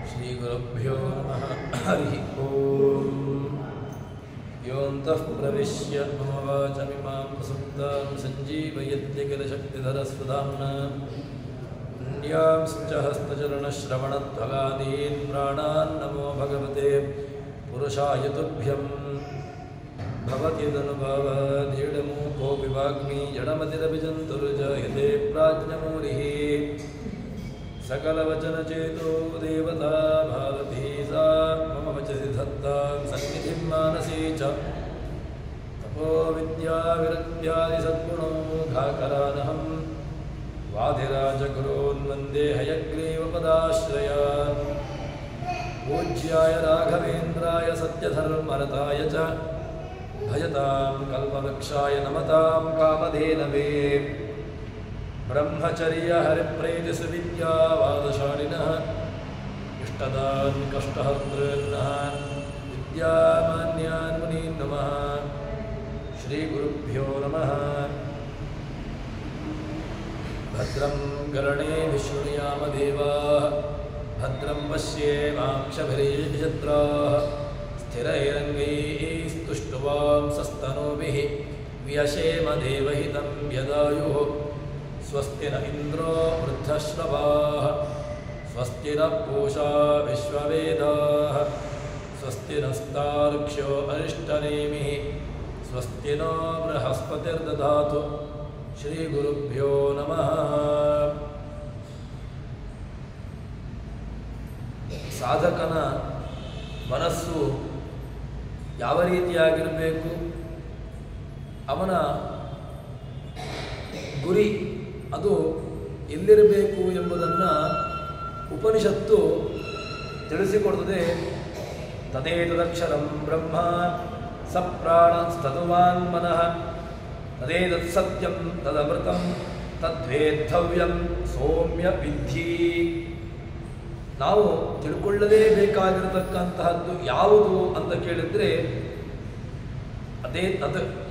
श्रीगुरुभ्यो नमः। हरिः ओम्। योऽन्तः प्रविश्य मम वाचमिमां प्रसुप्तां सञ्जीवयत्यखिलशक्तिधरस्वधाम्ना पुण्यां च हस्तचरणश्रवणध्वगादीन् प्राणान् नमो भगवते पुरुषाय तुभ्यं। भवत्यदनुभावादीडमूकोऽपि वाग्मी जडमतिरपि जन्तुर्जायते प्राज्ञमूरिः। सकलवचनचेतो देवता भारती सा मम वचसि धत्तां सन्निधिं मानसे च। तपो विद्याविरक्त्यादिसद्गुणो घाकरानहं वादिराजगुरोन् वन्दे हयग्रीवपदाश्रयान्। पूज्याय राघवेन्द्राय सत्यधर्मरताय च भजतां कल्पवृक्षाय नमतां कामधेनवे। ब्रह्मचर्य हरिप्रीतिसुविद्यावादशालिनः इष्टदान् कष्टहर्तॄन्नः विद्यामान्यान् मुनीन् नमः। श्रीगुरुभ्यो नमः। भद्रं कर्णेभिः शृणुयाम देवाः भद्रं पश्येमाक्षभिर्यजत्राः स्थिरैरङ्गैस्तुष्टुवांसस्तनूभिः व्यशेम देवहितं यदायुः। स्वस्ति न इन्द्रो वृद्धश्रवाः स्वस्ति न पूषा विश्ववेदाः स्वस्ति नस्तार्क्ष्यो अरिष्टनेमिः स्वस्ति नो बृहस्पतिर्दधातु। श्रीगुरुभ्यो नमः। ಸಾಧಕನ ಮನಸ್ಸು ಯಾವ ರೀತಿಯಾಗಿರಬೇಕು, ಅವನ ಗುರಿ ಅದು ಎಲ್ಲಿರಬೇಕು ಎಂಬುದನ್ನು ಉಪನಿಷತ್ತು ತಿಳಿಸಿಕೊಡುತ್ತದೆ. ತದೇತದಕ್ಷರಂ ಬ್ರಹ್ಮ ಸಪ್ರಾಣಸ್ತದುವಾನ್ ಮನಃ ತದೇತತ್ ಸತ್ಯಂ ತದಮೃತಂ ತದ್ವೇದ್ಧವ್ಯಂ ಸೌಮ್ಯ ವಿದ್ಧಿ. ನಾವು ತಿಳ್ಕೊಳ್ಳಲೇಬೇಕಾಗಿರತಕ್ಕಂತಹದ್ದು ಯಾವುದು ಅಂತ ಕೇಳಿದರೆ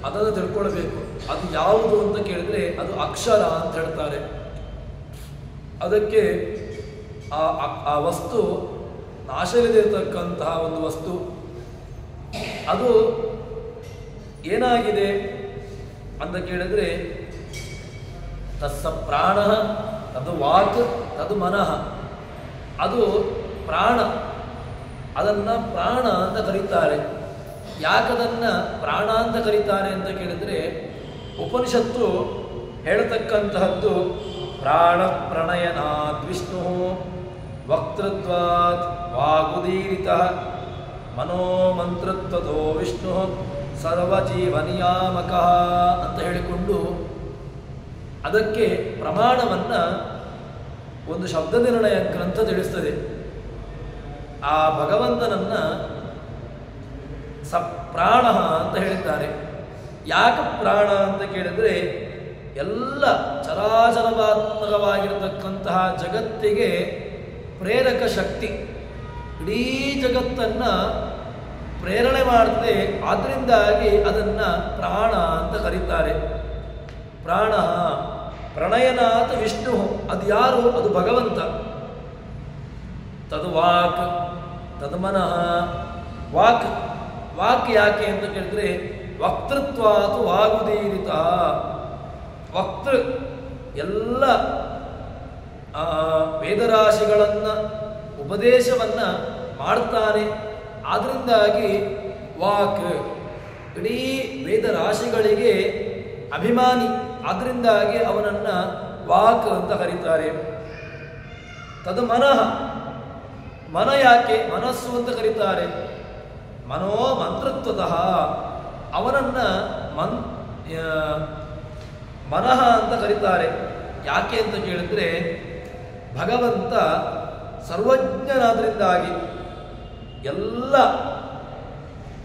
ಅದನ್ನು ತಿಳ್ಕೊಳ್ಬೇಕು. ಅದು ಯಾವುದು ಅಂತ ಕೇಳಿದರೆ ಅದು ಅಕ್ಷರ ಅಂತ ಹೇಳ್ತಾರೆ. ಅದಕ್ಕೆ ಆ ವಸ್ತು ನಾಶವಿದಿರತಕ್ಕಂತಹ ಒಂದು ವಸ್ತು. ಅದು ಏನಾಗಿದೆ ಅಂತ ಕೇಳಿದರೆ ತತ್ಸ ಪ್ರಾಣ ತದು ವಾಕ್ ತದು ಮನಃ. ಅದು ಪ್ರಾಣ, ಅದನ್ನು ಪ್ರಾಣ ಅಂತ ಕರೀತಾರೆ. ಯಾಕದನ್ನು ಪ್ರಾಣ ಅಂತ ಕರೀತಾರೆ ಅಂತ ಕೇಳಿದರೆ ಉಪನಿಷತ್ತು ಹೇಳತಕ್ಕಂತಹದ್ದು ಪ್ರಾಣ ಪ್ರಣಯನಾದ್ ವಿಷ್ಣು ವಕ್ತೃತ್ವಾತ್ ವಾಗುದೀರಿತಃ ಮನೋಮಂತ್ರತ್ವತೋ ವಿಷ್ಣು ಸರ್ವಜೀವನಿಯಾಮಕ ಅಂತ ಹೇಳಿಕೊಂಡು ಅದಕ್ಕೆ ಪ್ರಮಾಣವನ್ನು ಒಂದು ಶಬ್ದ ನಿರ್ಣಯ ಗ್ರಂಥ ತಿಳಿಸ್ತದೆ. ಆ ಭಗವಂತನನ್ನು ಸಪ್ರಾಣ ಅಂತ ಹೇಳಿದ್ದಾರೆ. ಯಾಕೆ ಪ್ರಾಣ ಅಂತ ಕೇಳಿದರೆ ಎಲ್ಲ ಚರಾಚರವಾತ್ಮಕವಾಗಿರತಕ್ಕಂತಹ ಜಗತ್ತಿಗೆ ಪ್ರೇರಕ ಶಕ್ತಿ, ಇಡೀ ಜಗತ್ತನ್ನು ಪ್ರೇರಣೆ ಮಾಡ್ತದೆ. ಆದ್ದರಿಂದಾಗಿ ಅದನ್ನು ಪ್ರಾಣ ಅಂತ ಕರೀತಾರೆ. ಪ್ರಾಣ ಪ್ರಣಯನಾಥ ವಿಷ್ಣು, ಅದು ಯಾರು? ಅದು ಭಗವಂತ. ತದು ವಾಕ್ ತದು ಮನಃ. ವಾಕ್ ವಾಕ್ ಯಾಕೆ ಅಂತ ಕೇಳಿದ್ರೆ ವಕ್ತೃತ್ವಾತು ವಾಗುದೀರಿತ. ವಕ್ತೃ ಎಲ್ಲ ವೇದರಾಶಿಗಳನ್ನು ಉಪದೇಶವನ್ನು ಮಾಡ್ತಾನೆ. ಆದ್ದರಿಂದಾಗಿ ವಾಕ್ ಇಡೀ ವೇದರಾಶಿಗಳಿಗೆ ಅಭಿಮಾನಿ. ಆದ್ದರಿಂದಾಗಿ ಅವನನ್ನು ವಾಕ್ ಅಂತ ಕರೀತಾರೆ. ತದು ಮನಃ. ಮನ ಯಾಕೆ ಮನಸ್ಸು ಅಂತ ಕರೀತಾರೆ? ಮನೋ ಮಂತ್ರತ್ವತಃ. ಅವನನ್ನು ಮನಃ ಅಂತ ಕರೀತಾರೆ. ಯಾಕೆ ಅಂತ ಕೇಳಿದ್ರೆ ಭಗವಂತ ಸರ್ವಜ್ಞನಾದ್ರಿಂದಾಗಿ ಎಲ್ಲ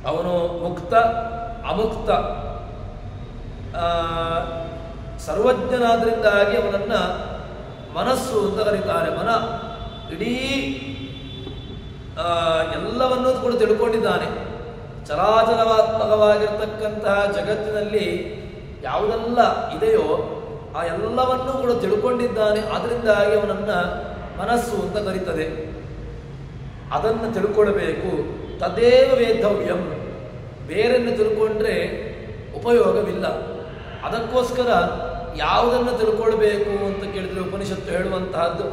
ಅವನು ಮುಕ್ತ ಅಮುಕ್ತ ಸರ್ವಜ್ಞನಾದ್ರಿಂದಾಗಿ ಅವನನ್ನು ಮನಸ್ಸು ಅಂತ ಕರೀತಾರೆ. ಮನ ಇಡೀ ಎಲ್ಲವನ್ನೂ ಕೂಡ ತಿಳ್ಕೊಂಡಿದ್ದಾನೆ. ಚರಾಚರವಾತ್ಮಕವಾಗಿರ್ತಕ್ಕಂತಹ ಜಗತ್ತಿನಲ್ಲಿ ಯಾವುದೆಲ್ಲ ಇದೆಯೋ ಆ ಎಲ್ಲವನ್ನೂ ಕೂಡ ತಿಳ್ಕೊಂಡಿದ್ದಾನೆ. ಆದ್ದರಿಂದಾಗಿ ಅವನನ್ನು ಮನಸ್ಸು ಅಂತ ಕರೀತದೆ. ಅದನ್ನು ತಿಳ್ಕೊಳ್ಬೇಕು. ತದೇವ ವೇದವ್ಯಂ, ಬೇರೆಯನ್ನು ತಿಳ್ಕೊಂಡ್ರೆ ಉಪಯೋಗವಿಲ್ಲ. ಅದಕ್ಕೋಸ್ಕರ ಯಾವುದನ್ನು ತಿಳ್ಕೊಳ್ಬೇಕು ಅಂತ ಕೇಳಿದರೆ ಉಪನಿಷತ್ತು ಹೇಳುವಂತಹದ್ದು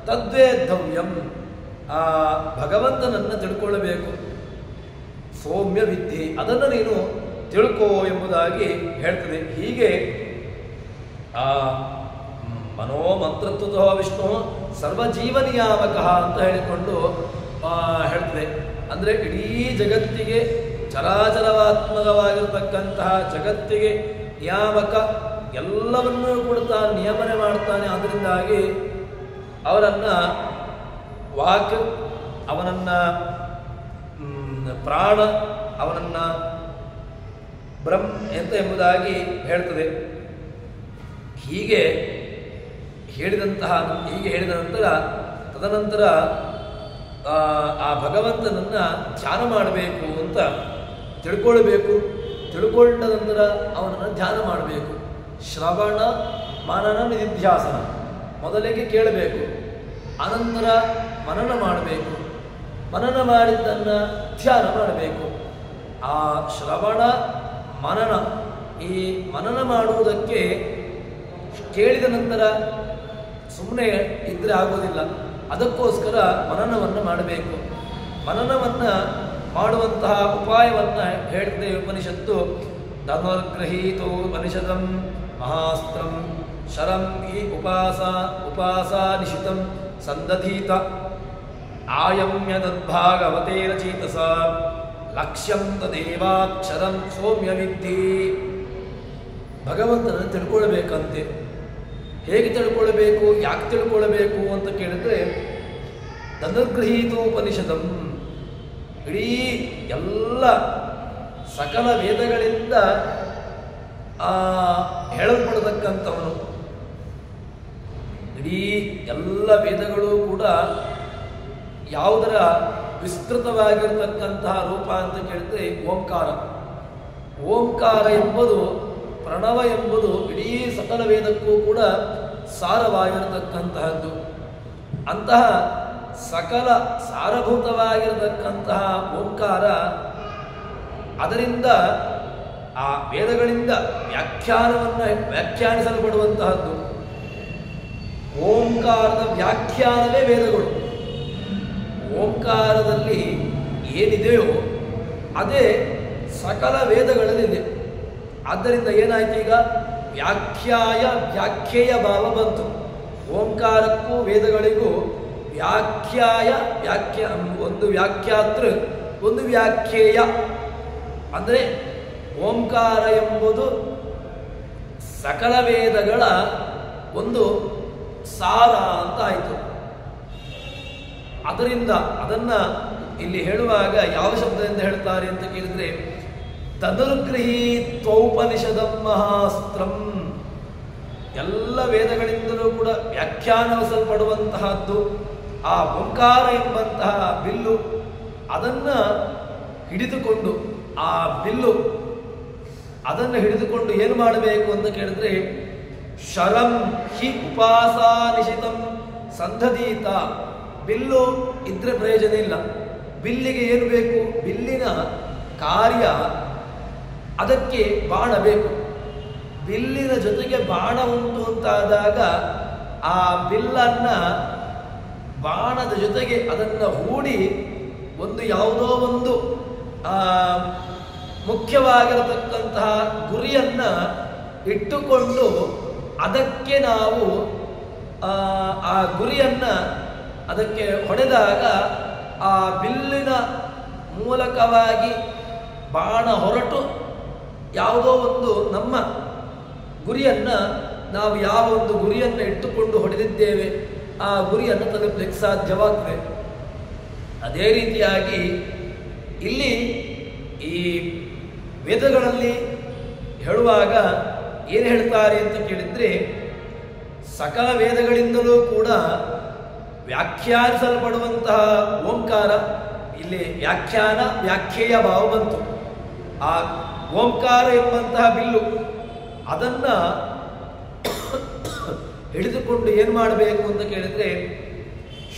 ತದ್ವೇದವ್ಯಂ, ಆ ಭಗವಂತನನ್ನು ತಿಳ್ಕೊಳ್ಳಬೇಕು. ಸೌಮ್ಯ ವಿದ್ಯೆ, ಅದನ್ನು ನೀನು ತಿಳ್ಕೋ ಎಂಬುದಾಗಿ ಹೇಳ್ತದೆ. ಹೀಗೆ ಆ ಮನೋಮಂತ್ರತ್ವತೋ ವಿಷ್ಣು ಸರ್ವಜೀವನಿಯಾಮಕ ಅಂತ ಹೇಳಿಕೊಂಡು ಹೇಳ್ತದೆ. ಅಂದರೆ ಇಡೀ ಜಗತ್ತಿಗೆ ಚರಾಚರವಾತ್ಮಕವಾಗಿರತಕ್ಕಂತಹ ಜಗತ್ತಿಗೆ ನಿಯಾಮಕ, ಎಲ್ಲವನ್ನೂ ಕೂಡ ತಾನು ನಿಯಮನೆ ಮಾಡ್ತಾನೆ. ಅದರಿಂದಾಗಿ ಅವರನ್ನು ವಾಕ್, ಅವನನ್ನು ಪ್ರಾಣ, ಅವನನ್ನು ಬ್ರಹ್ಮ ಎಂತ ಎಂಬುದಾಗಿ ಹೇಳ್ತದೆ. ಹೀಗೆ ಹೇಳಿದ ನಂತರ ತದನಂತರ ಆ ಭಗವಂತನನ್ನು ಧ್ಯಾನ ಮಾಡಬೇಕು ಅಂತ ತಿಳ್ಕೊಳ್ಬೇಕು. ತಿಳ್ಕೊಂಡ ನಂತರ ಅವನನ್ನು ಧ್ಯಾನ ಮಾಡಬೇಕು. ಶ್ರವಣ ಮನನ ನಿಧಿಧ್ಯಾಸನ, ಮೊದಲಿಗೆ ಕೇಳಬೇಕು, ಅನಂತರ ಮನನ ಮಾಡಬೇಕು. ಮನನ ಮಾಡಿದ್ದನ್ನು ಧ್ಯಾನ ಮಾಡಬೇಕು. ಆ ಶ್ರವಣ ಮನನ, ಈ ಮನನ ಮಾಡುವುದಕ್ಕೆ ಕೇಳಿದ ನಂತರ ಸುಮ್ಮನೆ ಇದ್ರೆ ಆಗೋದಿಲ್ಲ. ಅದಕ್ಕೋಸ್ಕರ ಮನನವನ್ನು ಮಾಡಬೇಕು. ಮನನವನ್ನು ಮಾಡುವಂತಹ ಉಪಾಯವನ್ನು ಹೇಳ್ತದೆ ಉಪನಿಷತ್ತು. ಧನುರ್ಗೃಹೀತೋ ಉಪನಿಷದಂ ಮಹಾಸ್ತ್ರಂ ಶರಂ ಈ ಉಪಾಸಾನಿಶಿತಂ ಸಂದಧೀತ ಆಯಮ್ಯದದ್ಭಾಗವತೇನ ಚೇತಸ ಲಕ್ಷ್ಯಂ ತದೇವಾಕ್ಷರಂ ಸೌಮ್ಯ ವಿದ್ಯೆ. ಭಗವಂತನನ್ನು ತಿಳ್ಕೊಳ್ಬೇಕಂತೆ. ಹೇಗೆ ತಿಳ್ಕೊಳ್ಬೇಕು, ಯಾಕೆ ತಿಳ್ಕೊಳ್ಬೇಕು ಅಂತ ಕೇಳಿದ್ರೆ ಧನುರ್ಗೃಹೀತೋಪನಿಷದಂ, ಇಡೀ ಎಲ್ಲ ಸಕಲ ವೇದಗಳಿಂದ ಹೇಳಲ್ಪಡತಕ್ಕಂಥವನು. ಇಡೀ ಎಲ್ಲ ವೇದಗಳು ಕೂಡ ಯಾವುದರ ವಿಸ್ತೃತವಾಗಿರತಕ್ಕಂತಹ ರೂಪ ಅಂತ ಕೇಳಿದ್ರೆ ಓಂಕಾರ. ಓಂಕಾರ ಎಂಬುದು, ಪ್ರಣವ ಎಂಬುದು ಇಡೀ ಸಕಲ ವೇದಕ್ಕೂ ಕೂಡ ಸಾರವಾಗಿರತಕ್ಕಂತಹದ್ದು. ಅಂತಹ ಸಕಲ ಸಾರಭೂತವಾಗಿರತಕ್ಕಂತಹ ಓಂಕಾರ, ಅದರಿಂದ ಆ ವೇದಗಳಿಂದ ವ್ಯಾಖ್ಯಾನಿಸಲ್ಪಡುವಂತಹದ್ದು. ಓಂಕಾರದ ವ್ಯಾಖ್ಯಾನವೇ ವೇದಗಳು. ಓಂಕಾರದಲ್ಲಿ ಏನಿದೆಯೋ ಅದೇ ಸಕಲ ವೇದಗಳಲ್ಲಿದೆ. ಆದ್ದರಿಂದ ಏನಾಯ್ತು, ಈಗ ವ್ಯಾಖ್ಯೇಯ ಭಾವ ಬಂತು. ಓಂಕಾರಕ್ಕೂ ವೇದಗಳಿಗೂ ಒಂದು ವ್ಯಾಖ್ಯಾತೃ, ಒಂದು ವ್ಯಾಖ್ಯೇಯ. ಅಂದರೆ ಓಂಕಾರ ಎಂಬುದು ಸಕಲ ವೇದಗಳ ಒಂದು ಸಾರ ಅಂತ ಆಯಿತು. ಅದರಿಂದ ಅದನ್ನು ಇಲ್ಲಿ ಹೇಳುವಾಗ ಯಾವ ಶಬ್ದದಿಂದ ಹೇಳ್ತಾರೆ ಅಂತ ಕೇಳಿದ್ರೆ ಧನುರ್ಗೃಹೀತ್ವೌಪನಿಷದಂ ಮಹಾಸ್ತ್ರಂ, ಎಲ್ಲ ವೇದಗಳಿಂದಲೂ ಕೂಡ ವ್ಯಾಖ್ಯಾನಿಸಲ್ಪಡುವಂತಹದ್ದು ಆ ಓಂಕಾರ ಎಂಬಂತಹ ಬಿಲ್ಲು. ಅದನ್ನು ಹಿಡಿದುಕೊಂಡು, ಆ ಬಿಲ್ಲು ಅದನ್ನು ಹಿಡಿದುಕೊಂಡು ಏನು ಮಾಡಬೇಕು ಅಂತ ಕೇಳಿದ್ರೆ ಶರಂ ಹಿ ಉಪಾಸಾನಿಶಿತಂ ಸಂಧದೀತ. ಬಿಲ್ಲು ಇದ್ರೆ ಪ್ರಯೋಜನ ಇಲ್ಲ. ಬಿಲ್ಲಿಗೆ ಏನು ಬೇಕು, ಬಿಲ್ಲಿನ ಕಾರ್ಯ, ಅದಕ್ಕೆ ಬಾಣ ಬೇಕು. ಬಿಲ್ಲಿನ ಜೊತೆಗೆ ಬಾಣ ಉಂಟು ಅಂತಾದಾಗ ಆ ಬಿಲ್ಲನ್ನು ಬಾಣದ ಜೊತೆಗೆ ಅದನ್ನು ಹೂಡಿ ಒಂದು ಯಾವುದೋ ಒಂದು ಮುಖ್ಯವಾಗಿರತಕ್ಕಂತಹ ಗುರಿಯನ್ನು ಇಟ್ಟುಕೊಂಡು ಅದಕ್ಕೆ ನಾವು ಆ ಗುರಿಯನ್ನು ಅದಕ್ಕೆ ಹೊಡೆದಾಗ ಆ ಬಿಲ್ಲಿನ ಮೂಲಕವಾಗಿ ಬಾಣ ಹೊರಟು ಯಾವುದೋ ಒಂದು ನಮ್ಮ ಗುರಿಯನ್ನು, ನಾವು ಯಾವ ಒಂದು ಗುರಿಯನ್ನು ಇಟ್ಟುಕೊಂಡು ಹೊಡೆದಿದ್ದೇವೆ ಆ ಗುರಿಯನ್ನು ತಲುಪಲಿಕ್ಕೆ ಸಾಧ್ಯವಾಗ್ತದೆ. ಅದೇ ರೀತಿಯಾಗಿ ಇಲ್ಲಿ ಈ ವೇದಗಳಲ್ಲಿ ಹೇಳುವಾಗ ಏನು ಹೇಳ್ತಾರೆ ಅಂತ ಕೇಳಿದರೆ ಸಕಲ ವೇದಗಳಿಂದಲೂ ಕೂಡ ವ್ಯಾಖ್ಯಾನಿಸಲ್ಪಡುವಂತಹ ಓಂಕಾರ, ಇಲ್ಲಿ ವ್ಯಾಖ್ಯೇಯ ಭಾವ ಬಂತು. ಆ ಓಂಕಾರ ಎಂಬಂತಹ ಬಿಲ್ಲು ಅದನ್ನು ಹಿಡಿದುಕೊಂಡು ಏನು ಮಾಡಬೇಕು ಅಂತ ಕೇಳಿದರೆ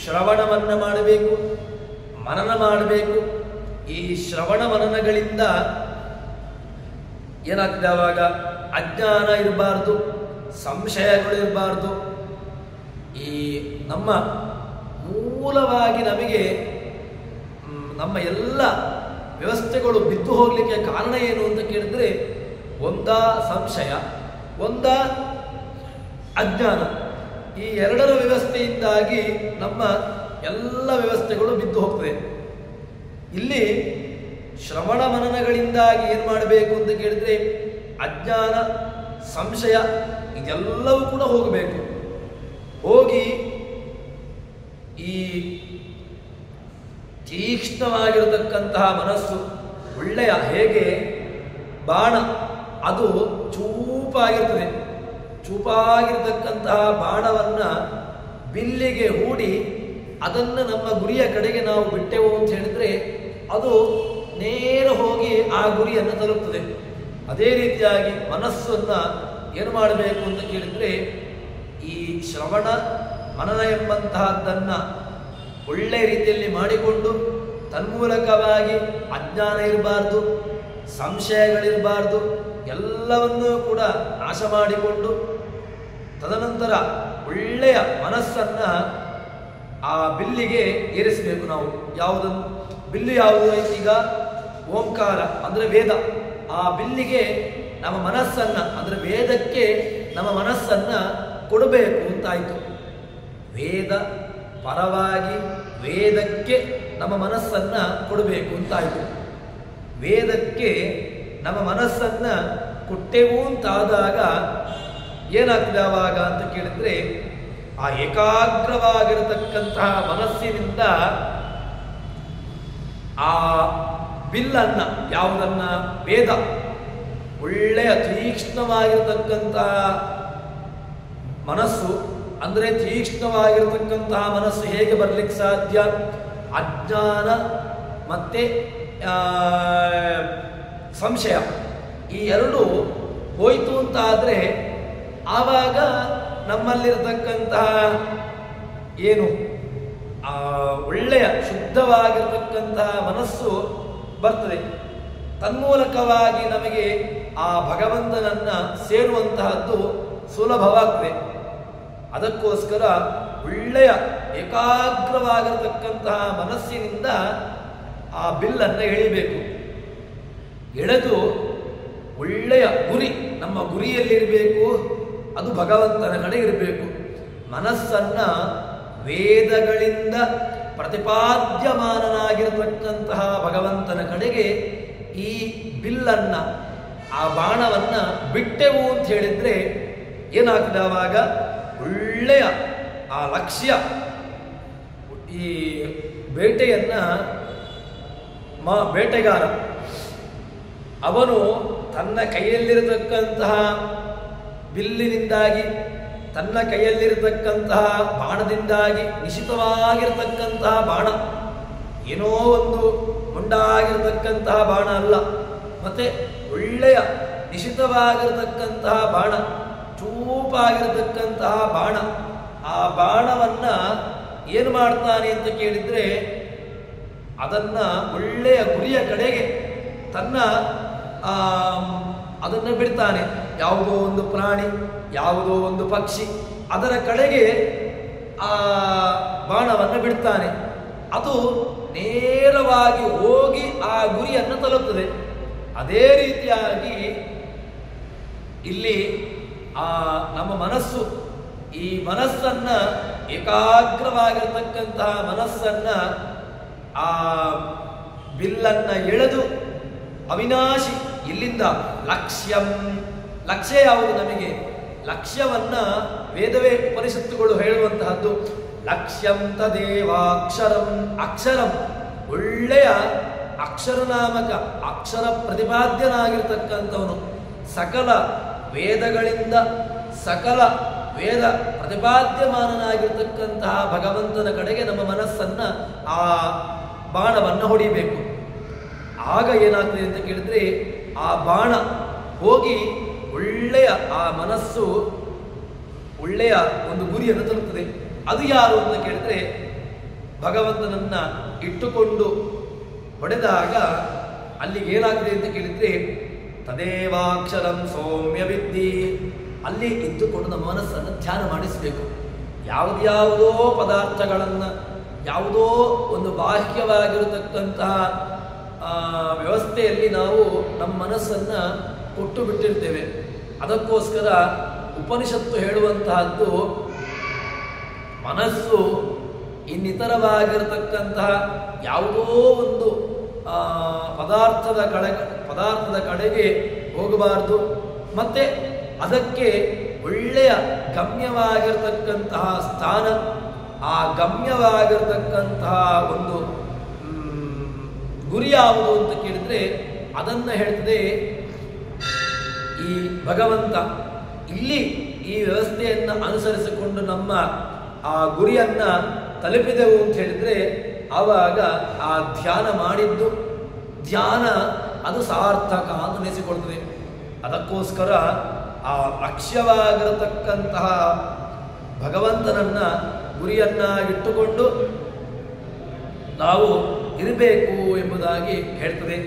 ಶ್ರವಣವನ್ನು ಮಾಡಬೇಕು, ಮನನ ಮಾಡಬೇಕು. ಈ ಶ್ರವಣ ಮನನಗಳಿಂದ ಏನಾಗ್ತದೆ? ಆವಾಗ ಅಜ್ಞಾನ ಇರಬಾರ್ದು, ಸಂಶಯಗಳು ಇರಬಾರ್ದು. ಈ ನಮ್ಮ ಮೂಲವಾಗಿ ನಮಗೆ ನಮ್ಮ ಎಲ್ಲ ವ್ಯವಸ್ಥೆಗಳು ಬಿದ್ದು ಹೋಗಲಿಕ್ಕೆ ಕಾರಣ ಏನು ಅಂತ ಕೇಳಿದ್ರೆ, ಒಂದಾ ಸಂಶಯ, ಒಂದಾ ಅಜ್ಞಾನ. ಈ ಎರಡರ ವ್ಯವಸ್ಥೆಯಿಂದಾಗಿ ನಮ್ಮ ಎಲ್ಲ ವ್ಯವಸ್ಥೆಗಳು ಬಿದ್ದು ಹೋಗ್ತದೆ. ಇಲ್ಲಿ ಶ್ರವಣ ಮನನಗಳಿಂದಾಗಿ ಏನು ಮಾಡಬೇಕು ಅಂತ ಕೇಳಿದ್ರೆ, ಅಜ್ಞಾನ, ಸಂಶಯ ಇದೆಲ್ಲವೂ ಕೂಡ ಹೋಗಬೇಕು. ಹೋಗಿ ಈ ತೀಕ್ಷ್ಣವಾಗಿರತಕ್ಕಂತಹ ಮನಸ್ಸು, ಒಳ್ಳೆಯ ಹೇಗೆ ಬಾಣ ಅದು ಚೂಪಾಗಿರ್ತದೆ, ಚೂಪಾಗಿರ್ತಕ್ಕಂತಹ ಬಾಣವನ್ನು ಬಿಲ್ಲಿಗೆ ಹೂಡಿ ಅದನ್ನು ನಮ್ಮ ಗುರಿಯ ಕಡೆಗೆ ನಾವು ಬಿಟ್ಟೆವು ಅಂತ ಹೇಳಿದ್ರೆ ಅದು ನೇರ ಹೋಗಿ ಆ ಗುರಿಯನ್ನು ತಲುಪ್ತದೆ. ಅದೇ ರೀತಿಯಾಗಿ ಮನಸ್ಸನ್ನು ಏನು ಮಾಡಬೇಕು ಅಂತ ಕೇಳಿದರೆ, ಈ ಶ್ರವಣ ಮನನ ಎಂಬಂತಹದ್ದನ್ನು ಒಳ್ಳೆಯ ರೀತಿಯಲ್ಲಿ ಮಾಡಿಕೊಂಡು ತನ್ಮೂಲಕವಾಗಿ ಅಜ್ಞಾನ ಇರಬಾರ್ದು, ಸಂಶಯಗಳಿರಬಾರ್ದು, ಎಲ್ಲವನ್ನೂ ಕೂಡ ನಾಶ ಮಾಡಿಕೊಂಡು ತದನಂತರ ಒಳ್ಳೆಯ ಮನಸ್ಸನ್ನು ಆ ಬಿಲ್ಲಿಗೆ ಏರಿಸಬೇಕು. ನಾವು ಯಾವುದನ್ನು ಬಿಲ್ಲು ಯಾವುದು? ಈಗ ಓಂಕಾರ ಅಂದರೆ ವೇದ. ಆ ಬಿಲ್ಲಿಗೆ ನಮ್ಮ ಮನಸ್ಸನ್ನು ಅಂದರೆ ವೇದಕ್ಕೆ ನಮ್ಮ ಮನಸ್ಸನ್ನು ಕೊಡಬೇಕು ಅಂತಾಯಿತು. ವೇದ ಪರವಾಗಿ ವೇದಕ್ಕೆ ನಮ್ಮ ಮನಸ್ಸನ್ನು ಕೊಡಬೇಕು ಅಂತಾಯಿತು. ವೇದಕ್ಕೆ ನಮ್ಮ ಮನಸ್ಸನ್ನು ಕೊಟ್ಟೆವು ಅಂತಾದಾಗ ಏನಾಗ್ತದೆ ಆವಾಗ ಅಂತ ಕೇಳಿದರೆ, ಆ ಏಕಾಗ್ರವಾಗಿರತಕ್ಕಂತಹ ಮನಸ್ಸಿನಿಂದ ಆ ಬಿಲ್ಲನ್ನು, ಯಾವುದನ್ನು? ವೇದ, ಒಳ್ಳೆಯ ತೀಕ್ಷ್ಣವಾಗಿರತಕ್ಕಂತಹ ಮನಸ್ಸು. ಅಂದರೆ ತೀಕ್ಷ್ಣವಾಗಿರತಕ್ಕಂತಹ ಮನಸ್ಸು ಹೇಗೆ ಬರಲಿಕ್ಕೆ ಸಾಧ್ಯ? ಅಜ್ಞಾನ ಮತ್ತು ಸಂಶಯ ಈ ಎರಡು ಹೋಯಿತು ಅಂತಾದರೆ ಆವಾಗ ನಮ್ಮಲ್ಲಿರತಕ್ಕಂತಹ ಏನು ಒಳ್ಳೆಯ ಶುದ್ಧವಾಗಿರತಕ್ಕಂತಹ ಮನಸ್ಸು ಬರ್ತದೆ. ತನ್ಮೂಲಕವಾಗಿ ನಮಗೆ ಆ ಭಗವಂತನನ್ನು ಸೇರುವಂತಹದ್ದು ಸುಲಭವಾಗ್ತದೆ. ಅದಕ್ಕೋಸ್ಕರ ಒಳ್ಳೆಯ ಏಕಾಗ್ರವಾಗಿರತಕ್ಕಂತಹ ಮನಸ್ಸಿನಿಂದ ಆ ಬಿಲ್ಲನ್ನು ಎಳಿಬೇಕು. ಎಳೆದು ಒಳ್ಳೆಯ ಗುರಿ, ನಮ್ಮ ಗುರಿಯಲ್ಲಿರಬೇಕು, ಅದು ಭಗವಂತನ ಕಡೆ ಇರಬೇಕು. ಮನಸ್ಸನ್ನು ವೇದಗಳಿಂದ ಪ್ರತಿಪಾದ್ಯಮಾನನಾಗಿರತಕ್ಕಂತಹ ಭಗವಂತನ ಕಡೆಗೆ ಈ ಬಿಲ್ಲನ್ನು, ಆ ಬಾಣವನ್ನು ಬಿಟ್ಟೆವು ಅಂತ ಹೇಳಿದರೆ ಏನಾಗ್ತದೆ ಆವಾಗ? ಒಳ್ಳೆಯ ಆ ಲಕ್ಷ್ಯ. ಈ ಬೇಟೆಯನ್ನು ಬೇಟೆಗಾರ ಅವನು ತನ್ನ ಕೈಯಲ್ಲಿರತಕ್ಕಂತಹ ಬಿಲ್ಲಿನಿಂದಾಗಿ, ತನ್ನ ಕೈಯಲ್ಲಿರತಕ್ಕಂತಹ ಬಾಣದಿಂದಾಗಿ, ನಿಶ್ಚಿತವಾಗಿರತಕ್ಕಂತಹ ಬಾಣ, ಏನೋ ಒಂದು ಮುಂಡಾಗಿರತಕ್ಕಂತಹ ಬಾಣ ಅಲ್ಲ, ಮತ್ತೆ ಒಳ್ಳೆಯ ನಿಶ್ಚಿತವಾಗಿರತಕ್ಕಂತಹ ಬಾಣ, ಚೂಪಾಗಿರತಕ್ಕಂತಹ ಬಾಣ. ಆ ಬಾಣವನ್ನು ಏನು ಮಾಡ್ತಾನೆ ಅಂತ ಕೇಳಿದರೆ, ಅದನ್ನು ಒಳ್ಳೆಯ ಗುರಿಯ ಕಡೆಗೆ ಅದನ್ನು ಬಿಡ್ತಾನೆ. ಯಾವುದೋ ಒಂದು ಪ್ರಾಣಿ, ಯಾವುದೋ ಒಂದು ಪಕ್ಷಿ, ಅದರ ಕಡೆಗೆ ಆ ಬಾಣವನ್ನು ಬಿಡ್ತಾನೆ. ಅದು ನೇರವಾಗಿ ಹೋಗಿ ಆ ಗುರಿಯನ್ನು ತಲುಪ್ತದೆ. ಅದೇ ರೀತಿಯಾಗಿ ಇಲ್ಲಿ ನಮ್ಮ ಮನಸ್ಸು, ಈ ಮನಸ್ಸನ್ನು, ಏಕಾಗ್ರವಾಗಿರತಕ್ಕಂತಹ ಮನಸ್ಸನ್ನು ಆ ಬಿಲ್ಲನ್ನು ಎಳೆದು ಅವಿನಾಶಿ, ಇಲ್ಲಿಂದ ಲಕ್ಷ್ಯ ಯಾವುದು? ನಮಗೆ ಲಕ್ಷ್ಯವನ್ನು ವೇದವೇ ಉಪನಿಷತ್ತುಗಳು ಹೇಳುವಂತಹದ್ದು. ಲಕ್ಷ್ಯಂ ತದೇವಾಕ್ಷರಂ, ಅಕ್ಷರಂ ಒಳ್ಳೆಯ ಅಕ್ಷರನಾಮಕ, ಅಕ್ಷರ ಪ್ರತಿಪಾದ್ಯನಾಗಿರ್ತಕ್ಕಂಥವನು. ಸಕಲ ವೇದಗಳಿಂದ, ಸಕಲ ವೇದ ಪ್ರತಿಪಾದ್ಯಮಾನನಾಗಿರ್ತಕ್ಕಂತಹ ಭಗವಂತನ ಕಡೆಗೆ ನಮ್ಮ ಮನಸ್ಸನ್ನು, ಆ ಬಾಣವನ್ನು ಹೊಡಿಬೇಕು. ಆಗ ಏನಾಗ್ತದೆ ಅಂತ ಕೇಳಿದ್ರೆ, ಆ ಬಾಣ ಹೋಗಿ ಒಳ್ಳೆಯ ಆ ಮನಸ್ಸು ಒಳ್ಳೆಯ ಒಂದು ಗುರಿಯನ್ನು ತಲುಪ್ತದೆ. ಅದು ಯಾರು ಅಂತ ಕೇಳಿದ್ರೆ ಭಗವಂತನನ್ನ ಇಟ್ಟುಕೊಂಡು ಹೊಡೆದಾಗ ಅಲ್ಲಿಗೆ ಏನಾಗಿದೆ ಅಂತ ಕೇಳಿದ್ರೆ ತದೇವಾಕ್ಷರಂ ಸೌಮ್ಯ ವಿದ್ಧಿ. ಅಲ್ಲಿ ಇದ್ದುಕೊಂಡು ನಮ್ಮ ಮನಸ್ಸನ್ನು ಧ್ಯಾನ ಮಾಡಿಸಬೇಕು. ಯಾವುದ್ಯಾವುದೋ ಪದಾರ್ಥಗಳನ್ನು, ಯಾವುದೋ ಒಂದು ಬಾಹ್ಯವಾಗಿರತಕ್ಕಂತಹ ವ್ಯವಸ್ಥೆಯಲ್ಲಿ ನಾವು ನಮ್ಮ ಮನಸ್ಸನ್ನು ಕೊಟ್ಟು ಬಿಟ್ಟಿರ್ತೇವೆ. ಅದಕ್ಕೋಸ್ಕರ ಉಪನಿಷತ್ತು ಹೇಳುವಂತಹದ್ದು ಮನಸ್ಸು ಇನ್ನಿತರವಾಗಿರತಕ್ಕಂತಹ ಯಾವುದೋ ಒಂದು ಪದಾರ್ಥದ ಕಡೆಗೆ ಹೋಗಬಾರದು. ಮತ್ತೆ ಅದಕ್ಕೆ ಒಳ್ಳೆಯ ಗಮ್ಯವಾಗಿರತಕ್ಕಂತಹ ಸ್ಥಾನ, ಆ ಗಮ್ಯವಾಗಿರತಕ್ಕಂತಹ ಒಂದು ಗುರಿ ಯಾವುದು ಅಂತ ಕೇಳಿದ್ರೆ ಅದನ್ನು ಹೇಳ್ತದೆ ಈ ಭಗವಂತ. ಇಲ್ಲಿ ಈ ವ್ಯವಸ್ಥೆಯನ್ನು ಅನುಸರಿಸಿಕೊಂಡು ನಮ್ಮ ಆ ಗುರಿಯನ್ನ ತಲುಪಿದೆವು ಅಂತ ಹೇಳಿದ್ರೆ ಆವಾಗ ಆ ಧ್ಯಾನ ಮಾಡಿದ್ದು ಧ್ಯಾನ ಅದು ಸಾರ್ಥಕ ಅಂತ ಅನಿಸಿಕೊಳ್ತದೆ. ಅದಕ್ಕೋಸ್ಕರ ಆ ಲಕ್ಷ್ಯವಾಗಿರತಕ್ಕಂತಹ ಭಗವಂತನನ್ನ ಗುರಿಯನ್ನಾಗಿಟ್ಟುಕೊಂಡು ನಾವು ಇರಬೇಕು ಎಂಬುದಾಗಿ ಹೇಳ್ತದೆ.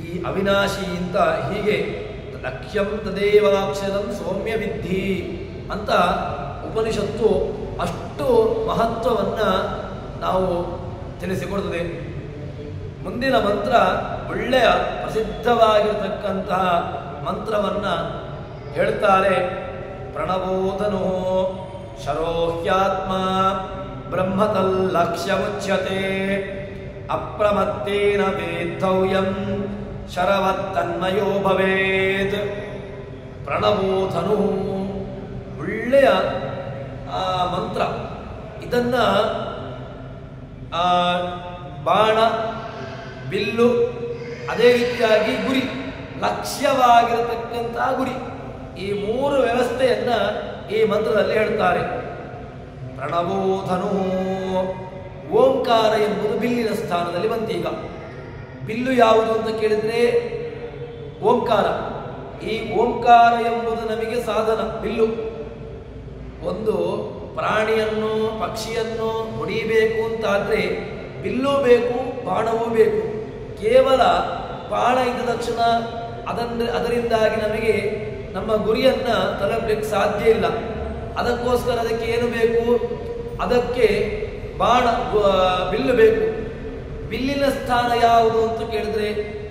ಈ ಅವಿನಾಶಿ ಅಂತ ಹೀಗೆ ಲಕ್ಷ್ಯಂ ತದೇವಾಕ್ಷರಂ ಸೌಮ್ಯ ವಿದ್ಧಿ ಅಂತ ಉಪನಿಷತ್ತು ಅಷ್ಟು ಮಹತ್ವವನ್ನು ನಾವು ತಿಳಿಸಿಕೊಡ್ತದೆ. ಮುಂದಿನ ಮಂತ್ರ ಒಳ್ಳೆಯ ಪ್ರಸಿದ್ಧವಾಗಿರತಕ್ಕಂತಹ ಮಂತ್ರವನ್ನು ಹೇಳ್ತಾರೆ. ಪ್ರಣಬೋಧನೋ ಶರೋಹ್ಯಾತ್ಮ ಬ್ರಹ್ಮತಲ್ಲಕ್ಷ್ಯಮುಚ್ಯತೆ ಅಪ್ರಮತ್ತೇನ ವೇದ್ದವ್ಯಂ ಶರವತ್ತನ್ಮಯೋ ಭವೇತ್. ಪ್ರಣಬೋಧನು ಒಳ್ಳೆಯ ಮಂತ್ರ. ಇದನ್ನ ಬಾಣ, ಬಿಲ್ಲು, ಅದೇ ರೀತಿಯಾಗಿ ಗುರಿ, ಲಕ್ಷ್ಯವಾಗಿರತಕ್ಕಂತಹ ಗುರಿ, ಈ ಮೂರು ವ್ಯವಸ್ಥೆಯನ್ನ ಈ ಮಂತ್ರದಲ್ಲಿ ಹೇಳ್ತಾರೆ. ಪ್ರಣಬೋಧನು ಓಂಕಾರ ಎಂಬುದು ಬಿಲ್ಲಿನ ಸ್ಥಾನದಲ್ಲಿ ಬಂತೀಗ. ಬಿಲ್ಲು ಯಾವುದು ಅಂತ ಕೇಳಿದ್ರೆ ಓಂಕಾರ. ಈ ಓಂಕಾರ ಎಂಬುದು ನಮಗೆ ಸಾಧನ. ಬಿಲ್ಲು ಒಂದು ಪ್ರಾಣಿಯನ್ನು, ಪಕ್ಷಿಯನ್ನು ಹೊಡಿಬೇಕು ಅಂತಾದ್ರೆ ಬಿಲ್ಲು ಬೇಕು, ಬಾಣವೂ ಬೇಕು. ಕೇವಲ ಬಾಣ ಇದ್ದ ತಕ್ಷಣ ಅದರಿಂದಾಗಿ ನಮಗೆ ನಮ್ಮ ಗುರಿಯನ್ನ ತಲುಪಲಿಕ್ಕೆ ಸಾಧ್ಯ ಇಲ್ಲ. ಅದಕ್ಕೋಸ್ಕರ ಅದಕ್ಕೆ ಏನು ಬೇಕು? ಅದಕ್ಕೆ ಬಿಲ್ಲು ಬೇಕು. ಬಿಲ್ಲಿನ ಸ್ಥಾನ ಯಾವುದು ಅಂತ ಕೇಳಿದ್ರೆ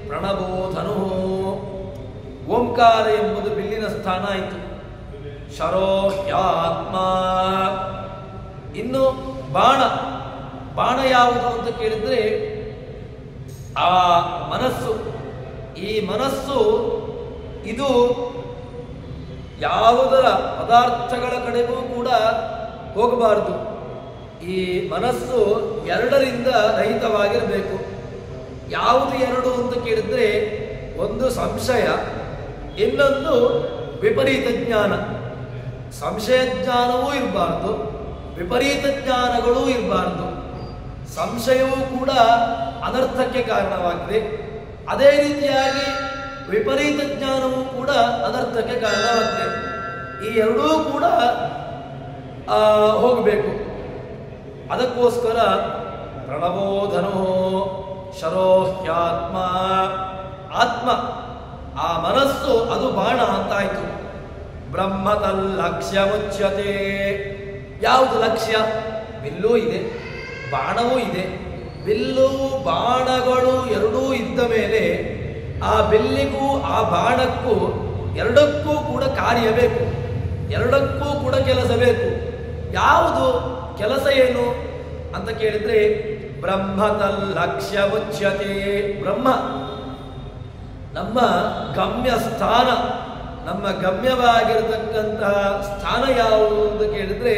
ಪ್ರಣಬೋಧನು ಓಂಕಾರ ಎಂಬುದು ಬಿಲ್ಲಿನ ಸ್ಥಾನ ಆಯಿತು. ಶರೋಹ್ಯಾತ್ಮ. ಇನ್ನು ಬಾಣ ಯಾವುದು ಅಂತ ಕೇಳಿದ್ರೆ ಆ ಮನಸ್ಸು. ಈ ಮನಸ್ಸು ಇದು ಯಾವುದರ ಪದಾರ್ಥಗಳ ಕಡೆಗೂ ಕೂಡ ಹೋಗಬಾರದು. ಈ ಮನಸ್ಸು ಎರಡರಿಂದ ರಹಿತವಾಗಿರಬೇಕು. ಯಾವುದು ಎರಡು ಅಂತ ಕೇಳಿದ್ರೆ ಒಂದು ಸಂಶಯ, ಇನ್ನೊಂದು ವಿಪರೀತ ಜ್ಞಾನ. ಸಂಶಯ ಜ್ಞಾನವೂ ಇರಬಾರ್ದು, ವಿಪರೀತ ಜ್ಞಾನಗಳೂ ಇರಬಾರ್ದು. ಸಂಶಯವೂ ಕೂಡ ಅನರ್ಥಕ್ಕೆ ಕಾರಣವಾಗಿದೆ. ಅದೇ ರೀತಿಯಾಗಿ ವಿಪರೀತ ಜ್ಞಾನವೂ ಕೂಡ ಅನರ್ಥಕ್ಕೆ ಕಾರಣವಾಗಿದೆ. ಈ ಎರಡೂ ಕೂಡ ಹೋಗಬೇಕು. ಅದಕ್ಕೋಸ್ಕರ ಪ್ರಣಬೋಧನೋ ಶರೋಹ್ಯಾತ್ಮ. ಆತ್ಮ, ಆ ಮನಸ್ಸು ಅದು ಬಾಣ ಅಂತಾಯ್ತು. ಬ್ರಹ್ಮತಲ್ಲಕ್ಷ್ಯ ಮುಚ್ಯತೆ. ಯಾವುದು ಲಕ್ಷ್ಯ? ಬಿಲ್ಲೂ ಇದೆ, ಬಾಣವೂ ಇದೆ. ಬಿಲ್ಲು ಬಾಣಗಳು ಎರಡೂ ಇದ್ದ ಮೇಲೆ ಆ ಬಿಲ್ಲಿಗೂ ಆ ಬಾಣಕ್ಕೂ ಎರಡಕ್ಕೂ ಕೂಡ ಕಾರ್ಯ ಬೇಕು, ಎರಡಕ್ಕೂ ಕೂಡ ಕೆಲಸ ಬೇಕು. ಯಾವುದು ಕೆಲಸ ಏನು ಅಂತ ಕೇಳಿದ್ರೆ ಬ್ರಹ್ಮತಲ್ಲಕ್ಷ್ಯ ಮುಚ್ಯತೆ. ಬ್ರಹ್ಮ ನಮ್ಮ ಗಮ್ಯ ಸ್ಥಾನ, ನಮ್ಮ ಗಮ್ಯವಾಗಿರತಕ್ಕಂತಹ ಸ್ಥಾನ ಯಾವುದು ಅಂತ ಕೇಳಿದ್ರೆ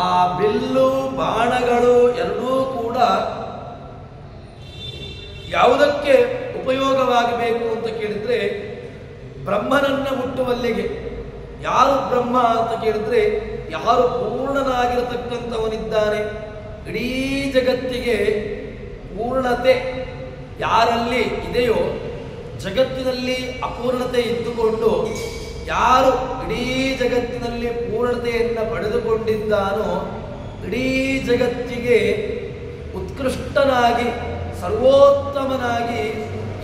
ಆ ಬಿಲ್ಲು ಬಾಣಗಳು ಎರಡೂ ಕೂಡ ಯಾವುದಕ್ಕೆ ಉಪಯೋಗವಾಗಬೇಕು ಅಂತ ಕೇಳಿದ್ರೆ ಬ್ರಹ್ಮನನ್ನ ಮುಟ್ಟುವಲ್ಲಿಗೆ. ಯಾರು ಬ್ರಹ್ಮ ಅಂತ ಕೇಳಿದ್ರೆ ಯಾರು ಪೂರ್ಣನಾಗಿರತಕ್ಕಂಥವನಿದ್ದಾನೆ, ಇಡೀ ಜಗತ್ತಿಗೆ ಪೂರ್ಣತೆ ಯಾರಲ್ಲಿ ಇದೆಯೋ, ಜಗತ್ತಿನಲ್ಲಿ ಅಪೂರ್ಣತೆ ಇದ್ದುಕೊಂಡು ಯಾರು ಇಡೀ ಜಗತ್ತಿನಲ್ಲಿ ಪೂರ್ಣತೆಯನ್ನು ಪಡೆದುಕೊಂಡಿದ್ದಾನೋ ಇಡೀ ಜಗತ್ತಿಗೆ ಉತ್ಕೃಷ್ಟನಾಗಿ ಸರ್ವೋತ್ತಮನಾಗಿ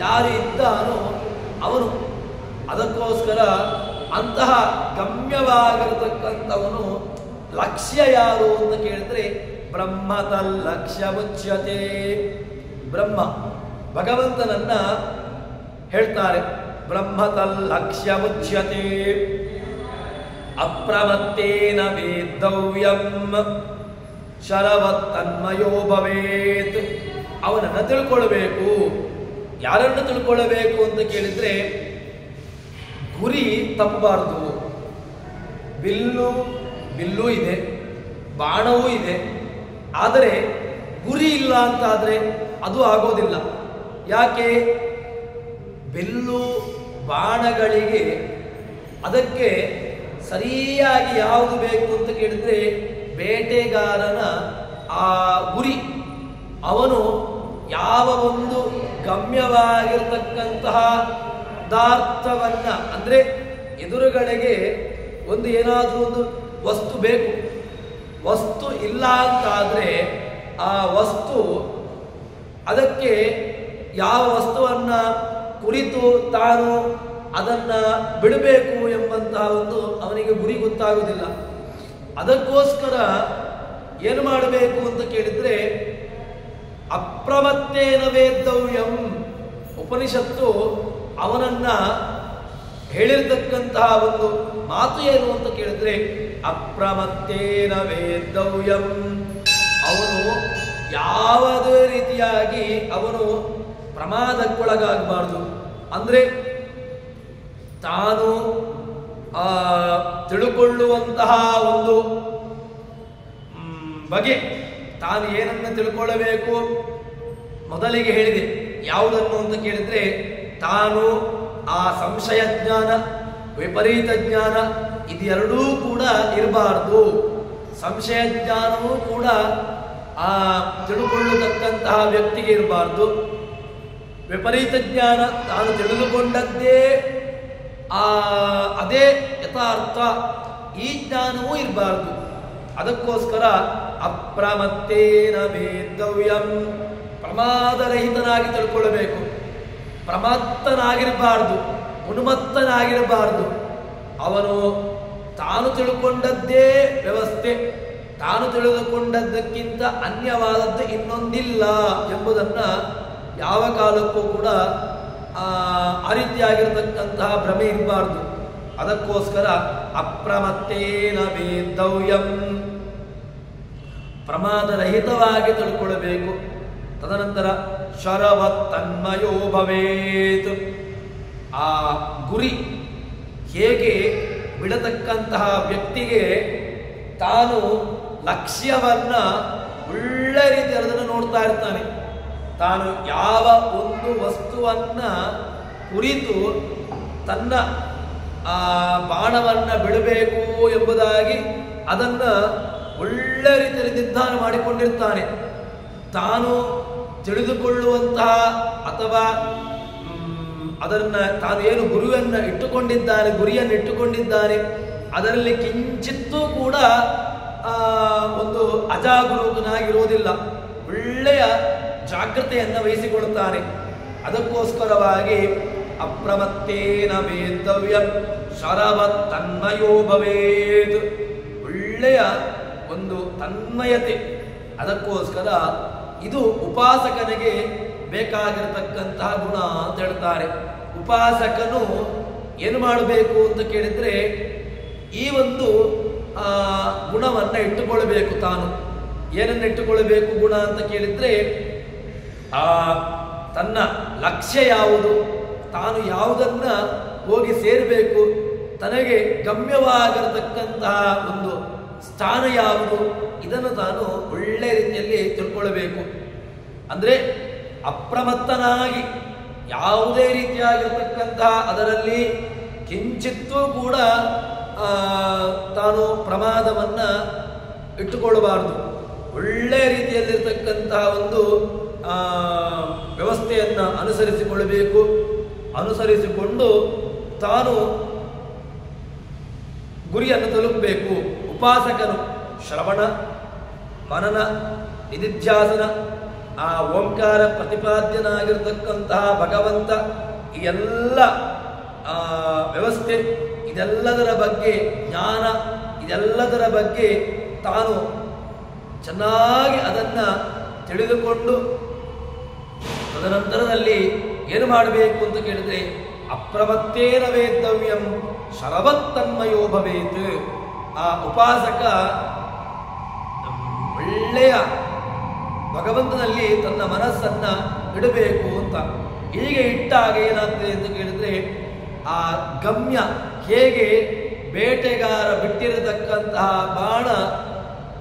ಯಾರು ಇದ್ದಾನೋ ಅವನು. ಅದಕ್ಕೋಸ್ಕರ ಅಂತಹ ಗಮ್ಯವಾಗಿರತಕ್ಕಂಥವನು ಲಕ್ಷ್ಯ ಯಾರು ಅಂತ ಕೇಳಿದ್ರೆ ಬ್ರಹ್ಮತಲ್ಲಕ್ಷ್ಯ ಮುಚ್ಯತೆ. ಬ್ರಹ್ಮ ಭಗವಂತನನ್ನ ಹೇಳ್ತಾರೆ, ಬ್ರಹ್ಮತಲ್ಲಕ್ಷ್ಯ ಮುಚ್ಯತೆ ಅಪ್ರಮತ್ತೇನ ವೇದ್ದವ್ಯಂ ಶರವತ್ತನ್ಮಯೋ ಭವೇತ್. ಅವನನ್ನು ತಿಳ್ಕೊಳ್ಬೇಕು. ಯಾರನ್ನು ತಿಳ್ಕೊಳ್ಳಬೇಕು ಅಂತ ಕೇಳಿದ್ರೆ ಗುರಿ ತಪ್ಪಬಾರದು. ಬಿಲ್ಲು ಇದೆ, ಬಾಣವೂ ಇದೆ, ಆದರೆ ಗುರಿ ಇಲ್ಲ ಅಂತಾದರೆ ಅದು ಆಗೋದಿಲ್ಲ. ಯಾಕೆ? ಬಿಲ್ಲು ಬಾಣಗಳಿಗೆ ಅದಕ್ಕೆ ಸರಿಯಾಗಿ ಯಾವುದು ಬೇಕು ಅಂತ ಕೇಳಿದ್ರೆ ಬೇಟೆಗಾರನ ಆ ಗುರಿ. ಅವನು ಯಾವ ಒಂದು ಗಮ್ಯವಾಗಿರತಕ್ಕಂತಹ ಪದಾರ್ಥವನ್ನ, ಅಂದರೆ ಎದುರುಗಡೆಗೆ ಒಂದು ಏನಾದರೂ ಒಂದು ವಸ್ತು ಬೇಕು, ವಸ್ತು ಇಲ್ಲ ಅಂತಾದರೆ ಆ ವಸ್ತು ಅದಕ್ಕೆ ಯಾವ ವಸ್ತುವನ್ನ ಕುರಿತು ತಾನು ಅದನ್ನ ಬಿಡಬೇಕು ಎಂಬಂತಹ ಒಂದು ಅವನಿಗೆ ಗುರಿ ಗೊತ್ತಾಗುವುದಿಲ್ಲ. ಅದಕ್ಕೋಸ್ಕರ ಏನು ಮಾಡಬೇಕು ಅಂತ ಕೇಳಿದ್ರೆ ಅಪ್ರಮತ್ತೇನ ವೇದ್ದವ್ಯಂ. ಉಪನಿಷತ್ತು ಅವನನ್ನ ಹೇಳಿರ್ತಕ್ಕಂತಹ ಒಂದು ಮಾತು ಏನು ಅಂತ ಕೇಳಿದ್ರೆ ಅಪ್ರಮತ್ತೇನ ವೇದ್ದವ್ಯಂ. ಅವನು ಯಾವುದೇ ರೀತಿಯಾಗಿ ಅವನು ಪ್ರಮಾದಕ್ಕೊಳಗಾಗಬಾರ್ದು. ಅಂದರೆ ತಾನು ತಿಳ್ಕೊಳ್ಳುವಂತಹ ಒಂದು ಬಗೆ, ತಾನು ಏನನ್ನು ತಿಳ್ಕೊಳ್ಳಬೇಕು ಮೊದಲಿಗೆ ಹೇಳಿದೆ. ಯಾವುದನ್ನು ಅಂತ ಕೇಳಿದ್ರೆ ತಾನು ಆ ಸಂಶಯ ಜ್ಞಾನ, ವಿಪರೀತ ಜ್ಞಾನ ಇದೆರಡೂ ಕೂಡ ಇರಬಾರ್ದು. ಸಂಶಯ ಜ್ಞಾನವೂ ಕೂಡ ಆ ತಿಳ್ಕೊಳ್ಳತಕ್ಕಂತಹ ವ್ಯಕ್ತಿಗೆ ಇರಬಾರ್ದು. ವಿಪರೀತ ಜ್ಞಾನ, ತಾನು ತಿಳಿದುಕೊಂಡದ್ದೇ ಅದೇ ಯಥಾರ್ಥ, ಈ ಜ್ಞಾನವೂ ಇರಬಾರ್ದು. ಅದಕ್ಕೋಸ್ಕರ ಅಪ್ರಮತ್ತೇನ ವೇದ್ದವ್ಯಂ. ಪ್ರಮಾದರಹಿತನಾಗಿ ತಿಳ್ಕೊಳ್ಳಬೇಕು. ಪ್ರಮತ್ತನಾಗಿರಬಾರ್ದು, ಉನ್ಮತ್ತನಾಗಿರಬಾರ್ದು. ಅವನು ತಾನು ತಿಳ್ಕೊಂಡದ್ದೇ ವ್ಯವಸ್ಥೆ, ತಾನು ತಿಳಿದುಕೊಂಡದ್ದಕ್ಕಿಂತ ಅನ್ಯವಾದದ್ದು ಇನ್ನೊಂದಿಲ್ಲ ಎಂಬುದನ್ನು ಯಾವ ಕಾಲಕ್ಕೂ ಕೂಡ ಆ ರೀತಿಯಾಗಿರತಕ್ಕಂತಹ ಭ್ರಮೆ ಇರಬಾರ್ದು. ಅದಕ್ಕೋಸ್ಕರ ಅಪ್ರಮತ್ತೇನ ವೇದ್ದವ್ಯಂ. ಪ್ರಮಾದರಹಿತವಾಗಿ ತಿಳ್ಕೊಳ್ಳಬೇಕು. ತದನಂತರ ಶರವತ್ತನ್ಮಯೋ ಭವೇತ್. ಆ ಗುರಿ ಹೇಗೆ ಬಿಡತಕ್ಕಂತಹ ವ್ಯಕ್ತಿಗೆ ತಾನು ಲಕ್ಷ್ಯವನ್ನ ಒಳ್ಳೆ ರೀತಿಯಲ್ಲಿ ಅದನ್ನು ನೋಡ್ತಾ ಇರ್ತಾನೆ. ತಾನು ಯಾವ ಒಂದು ವಸ್ತುವನ್ನ ಕುರಿತು ತನ್ನ ಬಾಣವನ್ನ ಬಿಡಬೇಕು ಎಂಬುದಾಗಿ ಅದನ್ನ ಒಳ್ಳೆ ರೀತಿಯಲ್ಲಿ ನಿರ್ಧಾರ ಮಾಡಿಕೊಂಡಿರ್ತಾನೆ. ತಾನು ತಿಳಿದುಕೊಳ್ಳುವಂತಹ ಅಥವಾ ಅದನ್ನ ತಾನು ಏನು ಗುರಿಯನ್ನು ಇಟ್ಟುಕೊಂಡಿದ್ದಾನೆ ಅದರಲ್ಲಿ ಕಿಂಚಿತ್ತೂ ಕೂಡ ಒಂದು ಅಜಾಗರೂಕನಾಗಿರುವುದಿಲ್ಲ. ಒಳ್ಳೆಯ ಜಾಗ್ರತೆಯನ್ನು ವಹಿಸಿಕೊಳ್ಳುತ್ತಾನೆ. ಅದಕ್ಕೋಸ್ಕರವಾಗಿ ಅಪ್ರಮತ್ತೇನ ವೇದ್ದವ್ಯಂ ಶರವತ್ತನ್ಮಯೋ ಭವೇತ್. ಒಳ್ಳೆಯ ಒಂದು ತನ್ಮಯತೆ. ಅದಕ್ಕೋಸ್ಕರ ಇದು ಉಪಾಸಕನಿಗೆ ಬೇಕಾಗಿರತಕ್ಕಂತಹ ಗುಣ ಅಂತ ಹೇಳ್ತಾರೆ. ಉಪಾಸಕನು ಏನು ಮಾಡಬೇಕು ಅಂತ ಕೇಳಿದ್ರೆ ಈ ಒಂದು ಗುಣವನ್ನು ಇಟ್ಟುಕೊಳ್ಳಬೇಕು. ತಾನು ಏನನ್ನು ಇಟ್ಟುಕೊಳ್ಳಬೇಕು ಗುಣ ಅಂತ ಕೇಳಿದ್ರೆ ತನ್ನ ಲಕ್ಷ್ಯ ಯಾವುದು, ತಾನು ಯಾವುದನ್ನ ಹೋಗಿ ಸೇರಬೇಕು, ತನಗೆ ಗಮ್ಯವಾಗಿರತಕ್ಕಂತಹ ಒಂದು ಸ್ಥಾನ ಯಾವುದು, ಇದನ್ನು ತಾನು ಒಳ್ಳೆ ರೀತಿಯಲ್ಲಿ ತಿಳ್ಕೊಳ್ಳಬೇಕು. ಅಂದರೆ ಅಪ್ರಮತ್ತನಾಗಿ ಯಾವುದೇ ರೀತಿಯಾಗಿರತಕ್ಕಂತಹ ಅದರಲ್ಲಿ ಕಿಂಚಿತ್ತೂ ಕೂಡ ತಾನು ಪ್ರಮಾದವನ್ನ ಇಟ್ಟುಕೊಳ್ಳಬಾರದು. ಒಳ್ಳೆ ರೀತಿಯಲ್ಲಿರ್ತಕ್ಕಂತಹ ಒಂದು ವ್ಯವಸ್ಥೆಯನ್ನು ಅನುಸರಿಸಿಕೊಳ್ಳಬೇಕು. ಅನುಸರಿಸಿಕೊಂಡು ತಾನು ಗುರಿಯನ್ನು ತಲುಪಬೇಕು. ಉಪಾಸಕನು ಶ್ರವಣ, ಮನನ ನಿಧಿಧ್ಯಾಸನ ಆ ಓಂಕಾರ ಪ್ರತಿಪಾದ್ಯನಾಗಿರ್ತಕ್ಕಂತಹ ಭಗವಂತ ಈ ಎಲ್ಲ ವ್ಯವಸ್ಥೆ ಇದೆಲ್ಲದರ ಬಗ್ಗೆ ಜ್ಞಾನ ಇದೆಲ್ಲದರ ಬಗ್ಗೆ ತಾನು ಚೆನ್ನಾಗಿ ಅದನ್ನು ತಿಳಿದುಕೊಂಡು ತದನಂತರದಲ್ಲಿ ಏನು ಮಾಡಬೇಕು ಅಂತ ಕೇಳಿದ್ರೆ ಅಪ್ರಮತ್ತೇನ ವೇದ್ದವ್ಯಂ ಶರವತ್ತನ್ಮಯೋ ಭವೇತ್. ಆ ಉಪಾಸಕ ಒಳ್ಳೆಯ ಭಗವಂತನಲ್ಲಿ ತನ್ನ ಮನಸ್ಸನ್ನ ಇಡಬೇಕು ಅಂತ. ಹೀಗೆ ಇಟ್ಟಾಗ ಏನಾಗ್ತದೆ ಅಂತ ಕೇಳಿದ್ರೆ ಆ ಗಮ್ಯ ಹೇಗೆ ಬೇಟೆಗಾರ ಬಿಟ್ಟಿರತಕ್ಕಂತಹ ಬಾಣ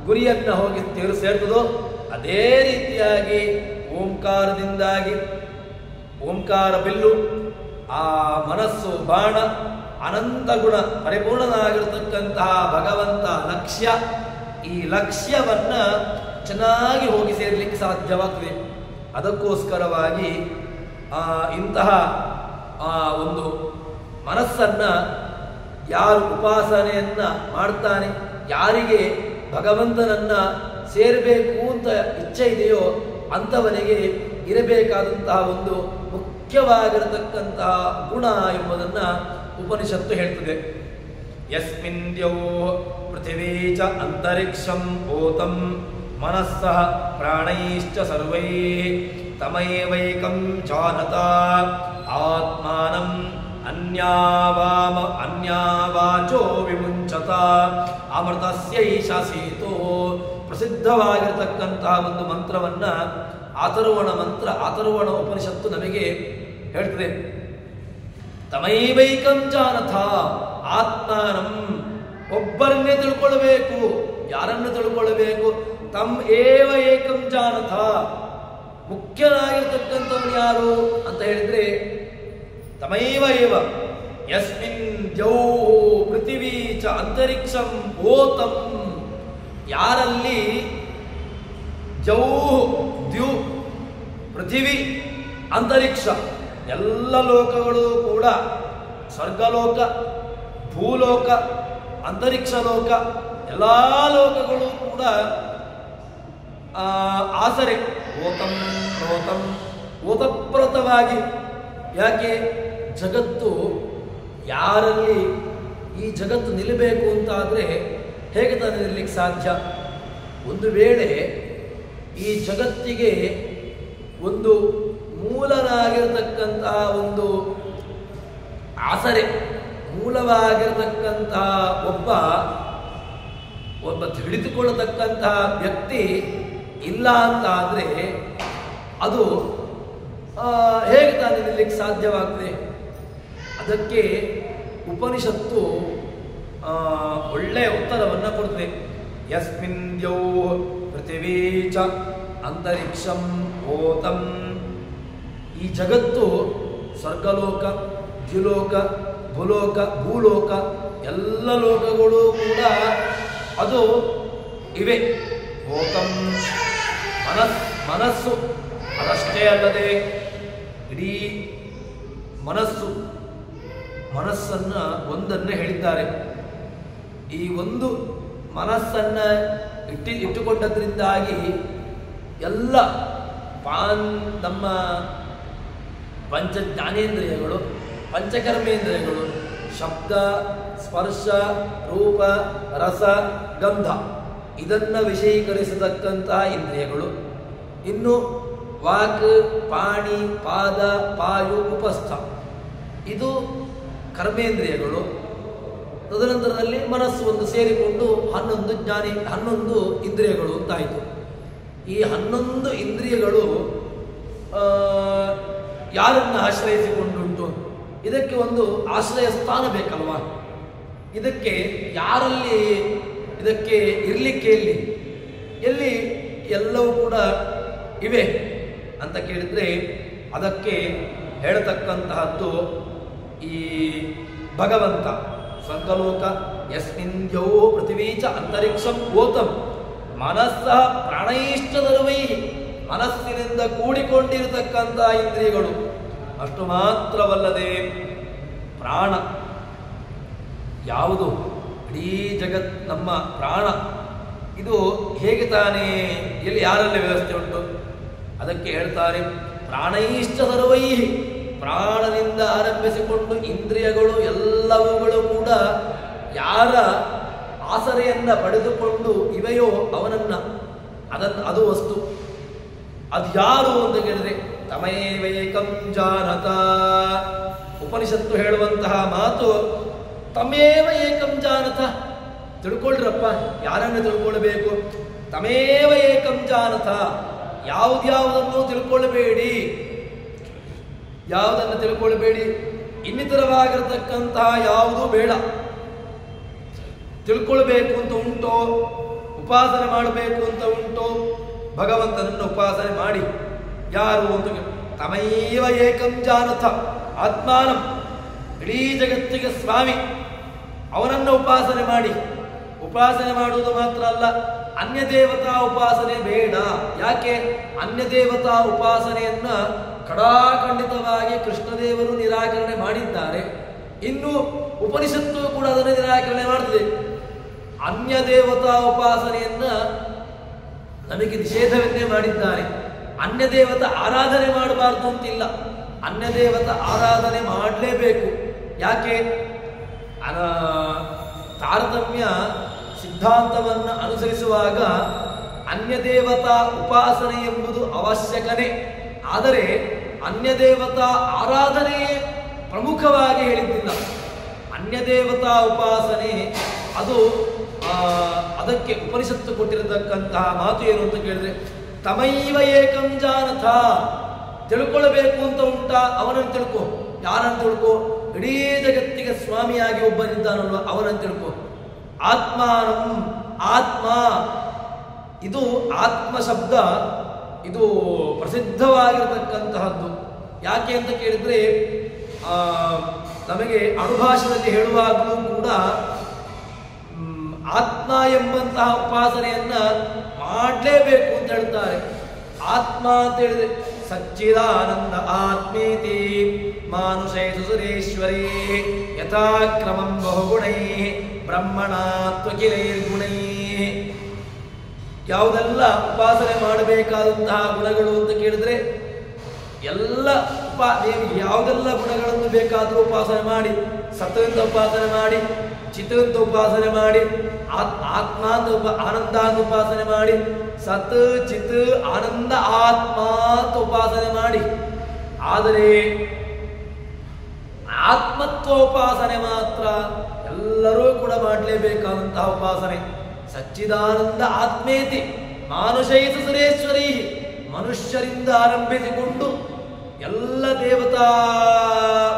ಗುರಿಯನ್ನ ಹೋಗಿ ಸೇರ್ತದೋ ಅದೇ ರೀತಿಯಾಗಿ ಓಂಕಾರದಿಂದಾಗಿ ಓಂಕಾರ ಬಿಲ್ಲು ಆ ಮನಸ್ಸು ಬಾಣ ಅನಂತ ಗುಣ ಪರಿಪೂರ್ಣನಾಗಿರತಕ್ಕಂತಹ ಭಗವಂತ ಲಕ್ಷ್ಯ, ಈ ಲಕ್ಷ್ಯವನ್ನ ಚೆನ್ನಾಗಿ ಹೋಗಿ ಸೇರ್ಲಿಕ್ಕೆ ಸಾಧ್ಯವಾಗ್ತದೆ. ಅದಕ್ಕೋಸ್ಕರವಾಗಿ ಇಂತಹ ಒಂದು ಮನಸ್ಸನ್ನ ಯಾರು ಉಪಾಸನೆಯನ್ನ ಮಾಡ್ತಾನೆ, ಯಾರಿಗೆ ಭಗವಂತನನ್ನ ಸೇರಬೇಕು ಅಂತ ಇಚ್ಛೆ ಇದೆಯೋ ಅಂಥವನಿಗೆ ಇರಬೇಕಾದಂತಹ ಒಂದು ಮುಖ್ಯವಾಗಿರತಕ್ಕಂತಹ ಗುಣ ಎಂಬುದನ್ನ ಉಪನಿಷತ್ತು ಹೇಳ್ತದೆ. ಯಸ್ಮಿನ್ ದ್ಯೌ ಪೃಥಿವೀ ಚ ಅಂತರಿಕ್ಷಂ ಓತಂ ಮನಸ್ಸಃ ಪ್ರಾಣೈಶ್ಚ ಸರ್ವೈಃ ತಮೈವೈಕಂ ಜಾನತ ಆತ್ಮಾನಂ ಅನ್ಯಾವಾಚೋ ವಿಮುಂಚತ ಅಮೃತಸ್ಯೈಷ ಸೇತೋ. ಪ್ರಸಿದ್ಧವಾಗಿರತಕ್ಕಂತಹ ಒಂದು ಮಂತ್ರವನ್ನ ಅಥರ್ವಣ ಉಪನಿಷತ್ತು ನಮಗೆ ಹೇಳ್ತದೆ. ತಮೈವೈಕಂ ಜಾನಥ ಆತ್ಮಾನಂ, ಒಬ್ಬರನ್ನೇ ತಿಳ್ಕೊಳ್ಬೇಕು. ಯಾರನ್ನು ತಿಳ್ಕೊಳ್ಬೇಕು? ತಮ್ ಏವ ಏಕಂ ಜಾನಥ, ಮುಖ್ಯನಾಗಿರ್ತಕ್ಕಂಥವನು ಯಾರು ಅಂತ ಹೇಳಿದ್ರೆ ತಮೈವ ಏವ ಯಸ್ಮಿನ್ ದ್ಯೌ ಪೃಥಿವೀ ಚ ಅಂತರಿಕ್ಷಂ ಓತಂ, ಯಾರಲ್ಲಿ ಜೌ ದ್ಯು ಪೃಥಿವಿ ಅಂತರಿಕ್ಷ ಎಲ್ಲ ಲೋಕಗಳು ಕೂಡ, ಸ್ವರ್ಗಲೋಕ ಭೂಲೋಕ ಅಂತರಿಕ್ಷ ಲೋಕ ಎಲ್ಲ ಲೋಕಗಳು ಕೂಡ ಆಸರೆ ಓತಂ ಪ್ರೋತಂ ಓತಪ್ರೋತವಾಗಿ. ಯಾಕೆ? ಜಗತ್ತು ಯಾರಲ್ಲಿ ಈ ಜಗತ್ತು ನಿಲ್ಲಬೇಕು ಅಂತಾದರೆ ಹೇಗೆ ತಾನು ನಿಲ್ಲಲಿಕ್ಕೆ ಸಾಧ್ಯ? ಒಂದು ವೇಳೆ ಈ ಜಗತ್ತಿಗೆ ಒಂದು ಮೂಲನಾಗಿರತಕ್ಕಂತಹ ಒಂದು ಆಸರೆ, ಮೂಲವಾಗಿರತಕ್ಕಂತಹ ಒಬ್ಬ ತಿಳಿದುಕೊಳ್ಳತಕ್ಕಂತಹ ವ್ಯಕ್ತಿ ಇಲ್ಲ ಅಂತ ಆದರೆ ಅದು ಹೇಗೆ ತಾನು ನಿಲ್ಲಲಿಕ್ಕೆ ಸಾಧ್ಯವಾಗ್ತದೆ? ಅದಕ್ಕೆ ಉಪನಿಷತ್ತು ಒಳ್ಳೆಯ ಉತ್ತರವನ್ನು ಕೊಡ್ತದೆ. ಯಸ್ಮಿನ್ ದ್ಯೌ ಪೃಥಿವೀ ಚ ಅಂತರಿಕ್ಷಂ ಓತಂ, ಈ ಜಗತ್ತು ಸ್ವರ್ಗಲೋಕ ದ್ಯುಲೋಕ ಭೂಲೋಕ ಭೂಲೋಕ ಎಲ್ಲ ಲೋಕಗಳು ಕೂಡ ಅದು ಇವೆ. ಓತಂ ಮನಸ್ಸು ಅದಷ್ಟೇ ಅಲ್ಲದೆ ಇಡೀ ಮನಸ್ಸನ್ನು ಒಂದನ್ನೇ ಹೇಳಿದ್ದಾರೆ. ಈ ಒಂದು ಮನಸ್ಸನ್ನ ಇಟ್ಟುಕೊಂಡದ್ರಿಂದಾಗಿ ಎಲ್ಲ ನಮ್ಮ ಪಂಚ ಜ್ಞಾನೇಂದ್ರಿಯಗಳು ಪಂಚಕರ್ಮೇಂದ್ರಿಯಗಳು ಶಬ್ದ ಸ್ಪರ್ಶ ರೂಪ ರಸ ಗಂಧ ಇದನ್ನು ವಿಷಯೀಕರಿಸತಕ್ಕಂತಹ ಇಂದ್ರಿಯಗಳು, ಇನ್ನು ವಾಕ್ ಪಾಣಿ ಪಾದ ಪಾಯು ಉಪಸ್ಥ ಇದು ಕರ್ಮೇಂದ್ರಿಯಗಳು. ತದನಂತರದಲ್ಲಿ ಮನಸ್ಸು ಒಂದು ಸೇರಿಕೊಂಡು 11 ಇಂದ್ರಿಯಗಳು ಅಂತಾಯಿತು. ಈ 11 ಇಂದ್ರಿಯಗಳು ಯಾರನ್ನು ಆಶ್ರಯಿಸಿಕೊಂಡುಂಟು? ಇದಕ್ಕೆ ಒಂದು ಆಶ್ರಯ ಸ್ಥಾನ ಬೇಕಲ್ವಾ? ಇದಕ್ಕೆ ಯಾರಲ್ಲಿ ಇದಕ್ಕೆ ಇರಲಿಕ್ಕೆ ಎಲ್ಲಿ ಎಲ್ಲವೂ ಕೂಡ ಇವೆ ಅಂತ ಕೇಳಿದರೆ ಅದಕ್ಕೆ ಹೇಳತಕ್ಕಂತಹದ್ದು ಈ ಭಗವಂತ. ಸ್ವರ್ಗಲೋಕ ಯಸ್ಮಿನ್ ದ್ಯೌ ಪೃಥಿವೀ ಚ ಅಂತರಿಕ್ಷಂ ಓತಂ ಮನಸ್ಸಃ ಪ್ರಾಣೈಶ್ಚ ಸರ್ವೈಃ, ಮನಸ್ಸಿನಿಂದ ಕೂಡಿಕೊಂಡಿರತಕ್ಕಂತಹ ಇಂದ್ರಿಯಗಳು. ಅಷ್ಟು ಮಾತ್ರವಲ್ಲದೆ ಪ್ರಾಣ ಯಾವುದು? ಇಡೀ ಜಗತ್ ನಮ್ಮ ಪ್ರಾಣ ಇದು ಹೇಗೆ ತಾನೇ, ಎಲ್ಲಿ ಯಾರೆಲ್ಲ ವ್ಯವಸ್ಥೆ ಉಂಟು? ಅದಕ್ಕೆ ಹೇಳ್ತಾರೆ, ಪ್ರಾಣೈಶ್ಚ ಸರ್ವೈ, ಪ್ರಾಣನಿಂದ ಆರಂಭಿಸಿಕೊಂಡು ಇಂದ್ರಿಯಗಳು ಎಲ್ಲವುಗಳು ಕೂಡ ಯಾರ ಆಸರೆಯನ್ನ ಪಡೆದುಕೊಂಡು ಇವೆಯೋ ಅವನನ್ನ ಅದು ವಸ್ತು. ಅದು ಯಾರು ಅಂತ ಕೇಳಿದ್ರೆ ತಮೇವೈಕಂ ಜಾನತ. ಉಪನಿಷತ್ತು ಹೇಳುವಂತಹ ಮಾತು ತಮೇವ ಏಕಂ ಜಾನತ. ತಿಳ್ಕೊಳ್ರಪ್ಪ, ಯಾರನ್ನು ತಿಳ್ಕೊಳ್ಬೇಕು? ತಮೇವ ಏಕಂ ಜಾನತ. ಯಾವುದ್ಯಾವುದನ್ನು ತಿಳ್ಕೊಳ್ಬೇಡಿ, ಯಾವುದನ್ನು ತಿಳ್ಕೊಳ್ಬೇಡಿ. ಇನ್ನಿತರವಾಗಿರತಕ್ಕಂತಹ ಯಾವುದೂ ಬೇಡ. ತಿಳ್ಕೊಳ್ಬೇಕು ಅಂತ ಉಂಟೋ, ಉಪಾಸನೆ ಮಾಡಬೇಕು ಅಂತ ಉಂಟೋ, ಭಗವಂತನನ್ನು ಉಪಾಸನೆ ಮಾಡಿ. ಯಾರು ಅಂತ ತಮೈವ ಏಕಂ ಜಾನಥ, ಆತ್ಮಾನಂ, ಇಡೀ ಜಗತ್ತಿಗೆ ಸ್ವಾಮಿ, ಅವನನ್ನು ಉಪಾಸನೆ ಮಾಡಿ. ಉಪಾಸನೆ ಮಾಡುವುದು ಮಾತ್ರ ಅಲ್ಲ, ಅನ್ಯ ದೇವತಾ ಉಪಾಸನೆ ಬೇಡ. ಯಾಕೆ? ಅನ್ಯ ದೇವತಾ ಉಪಾಸನೆಯನ್ನ ಖಡಾಖಂಡಿತವಾಗಿ ಕೃಷ್ಣದೇವರು ನಿರಾಕರಣೆ ಮಾಡಿದ್ದಾರೆ. ಇನ್ನು ಉಪನಿಷತ್ತು ಕೂಡ ಅದನ್ನು ನಿರಾಕರಣೆ ಮಾಡ್ತದೆ. ಅನ್ಯ ದೇವತಾ ಉಪಾಸನೆಯನ್ನ ನಮಗೆ ನಿಷೇಧವನ್ನೇ ಮಾಡಿದ್ದಾರೆ. ಅನ್ಯ ದೇವತಾ ಆರಾಧನೆ ಮಾಡಬಾರ್ದು ಅಂತಿಲ್ಲ, ಅನ್ಯ ದೇವತಾ ಆರಾಧನೆ ಮಾಡಲೇಬೇಕು. ಯಾಕೆ? ತಾರತಮ್ಯ ಸಿದ್ಧಾಂತವನ್ನು ಅನುಸರಿಸುವಾಗ ಅನ್ಯ ದೇವತಾ ಉಪಾಸನೆ ಎಂಬುದು ಅವಶ್ಯಕನೇ. ಆದರೆ ಅನ್ಯ ದೇವತಾ ಆರಾಧನೆಯೇ ಪ್ರಮುಖವಾಗಿ ಹೇಳಿದ್ದಿಲ್ಲ. ಅನ್ಯ ದೇವತಾ ಉಪಾಸನೆ ಅದು ಅದಕ್ಕೆ ಉಪನಿಷತ್ತು ಕೊಟ್ಟಿರತಕ್ಕಂತಹ ಮಾತು ಏನು ಅಂತ ಕೇಳಿದ್ರೆ ತಮೈವ ಏಕಂ ಜಾನಥ. ತಿಳ್ಕೊಳ್ಬೇಕು ಅಂತ ಉಂಟಾ, ಅವನನ್ನು ತಿಳ್ಕೊ. ಯಾರನ್ನು ತಿಳ್ಕೊ? ಇಡೀ ಜಗತ್ತಿಗೆ ಸ್ವಾಮಿಯಾಗಿ ಒಬ್ಬನಿದ್ದಾನಲ್ವ, ಅವನನ್ನು ತಿಳ್ಕೊ. ಆತ್ಮಾನಂ, ಆತ್ಮ. ಇದು ಆತ್ಮ ಶಬ್ದ ಇದು ಪ್ರಸಿದ್ಧವಾಗಿರತಕ್ಕಂತಹದ್ದು. ಯಾಕೆ ಅಂತ ಕೇಳಿದ್ರೆ ನಮಗೆ ಅಣುಭಾಷೆಯಲ್ಲಿ ಹೇಳುವಾಗಲೂ ಕೂಡ ಆತ್ಮ ಎಂಬಂತಹ ಉಪಾಸನೆಯನ್ನ ಮಾಡಲೇಬೇಕು ಅಂತ ಹೇಳ್ತಾರೆ. ಆತ್ಮ ಅಂತ ಹೇಳಿದ್ರೆ ಸಚ್ಚಿದಾನಂದ ಆತ್ಮೇತಿ ಮಾನುಷೈ ಸುರೇಶ್ವರೇ ಯಥಾಕ್ರಮಂ ಬಹುಗುಣೈ ಬ್ರಹ್ಮಣಾತ್ವಕಿಲೈರ್ಗುಣೈ. ಯಾವುದೆಲ್ಲ ಉಪಾಸನೆ ಮಾಡಬೇಕಾದಂತಹ ಗುಣಗಳು ಅಂತ ಕೇಳಿದ್ರೆ ಎಲ್ಲ ನೀವು ಯಾವುದೆಲ್ಲ ಗುಣಗಳನ್ನು ಬೇಕಾದರೂ ಉಪಾಸನೆ ಮಾಡಿ. ಸತ್ವದಿಂದ ಉಪಾಸನೆ ಮಾಡಿ, ಚಿತ್ತದಿಂದ ಉಪಾಸನೆ ಮಾಡಿ, ಆತ್ಮ ಆನಂದ ಅಂತ ಉಪಾಸನೆ ಮಾಡಿ, ಸತ್ ಚಿತ್ ಆನಂದ ಆತ್ಮ ಅಂತ ಉಪಾಸನೆ ಮಾಡಿ. ಆದರೆ ಆತ್ಮತ್ವ ಉಪಾಸನೆ ಮಾತ್ರ ಎಲ್ಲರೂ ಕೂಡ ಮಾಡಲೇಬೇಕಾದಂತಹ ಉಪಾಸನೆ. ಸಚ್ಚಿದಾನಂದ ಆತ್ಮೇತಿ ಮಾನುಷೈತು ಸುರೇಶ್ವರಿ. ಮನುಷ್ಯರಿಂದ ಆರಂಭಿಸಿಕೊಂಡು ಎಲ್ಲ ದೇವತಾ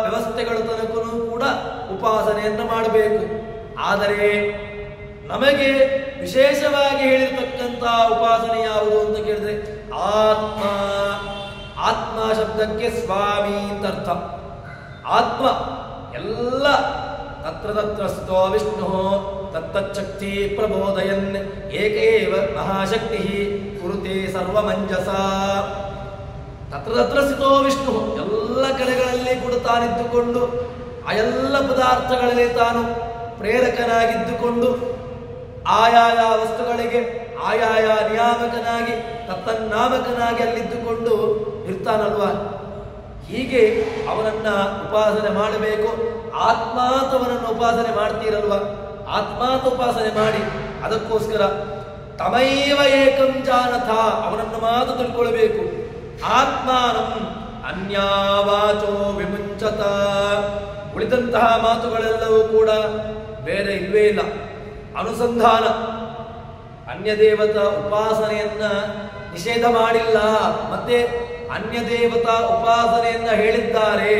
ವ್ಯವಸ್ಥೆಗಳ ತನಕನೂ ಕೂಡ ಉಪಾಸನೆಯನ್ನು ಮಾಡಬೇಕು. ಆದರೆ ನಮಗೆ ವಿಶೇಷವಾಗಿ ಹೇಳಿರ್ತಕ್ಕಂತಹ ಉಪಾಸನೆ ಯಾವುದು ಅಂತ ಕೇಳಿದ್ರೆ ಆತ್ಮ. ಆತ್ಮ ಶಬ್ದಕ್ಕೆ ಸ್ವಾಮಿ ಅಂತ ಅರ್ಥ. ಆತ್ಮ ಎಲ್ಲ ತತ್ರ ತತ್ರ ಸ್ಥಿತೋ ವಿಷ್ಣು ತತ್ತಚ್ಛಕ್ತಿ ಪ್ರಬೋಧಯನ್ ಏಕೈವ ಮಹಾಶಕ್ತಿ ಕುರುತೆ ಸರ್ವಮಂಜಸ. ತತ್ರ ತತ್ರ ಸ್ಥಿತೋ ವಿಷ್ಣು, ಎಲ್ಲ ಕಡೆಗಳಲ್ಲಿ ಕೂಡ ತಾನಿದ್ದುಕೊಂಡು ಆ ಎಲ್ಲ ಪದಾರ್ಥಗಳಲ್ಲಿ ತಾನು ಪ್ರೇರಕನಾಗಿದ್ದುಕೊಂಡು ಆಯಾಯ ವಸ್ತುಗಳಿಗೆ ಆಯಾಯ ನಿಯಾಮಕನಾಗಿ ತತ್ತನ್ನಾಮಕನಾಗಿ ಅಲ್ಲಿದ್ದುಕೊಂಡು ಇರ್ತಾನಲ್ವಾ. ಹೀಗೆ ಅವನನ್ನ ಉಪಾಸನೆ ಮಾಡಬೇಕು. ಆತ್ಮಾತವನನ್ನು ಉಪಾಸನೆ ಮಾಡ್ತೀರಲ್ವ, ಆತ್ಮಾತ ಉಪಾಸನೆ ಮಾಡಿ. ಅದಕ್ಕೋಸ್ಕರ ತಮೈವ ಏಕಂ ಜಾನಥ, ಅವನನ್ನು ಮಾತ್ರ ತಿಳ್ಕೊಳ್ಬೇಕು. ಆತ್ಮಾನಂ ಅನ್ಯಾವಾಚೋ ವಿಮುಂಚತ. ಉಳಿದಂತಹ ಮಾತುಗಳೆಲ್ಲವೂ ಕೂಡ ಬೇರೆ ಇಲ್ವೇ ಇಲ್ಲ. ಅನುಸಂಧಾನ, ಅನ್ಯ ದೇವತಾ ಉಪಾಸನೆಯನ್ನ ನಿಷೇಧ ಮಾಡಿಲ್ಲ, ಮತ್ತೆ ಅನ್ಯ ದೇವತಾ ಉಪಾಸನೆಯನ್ನ ಹೇಳಿದ್ದಾರೆ.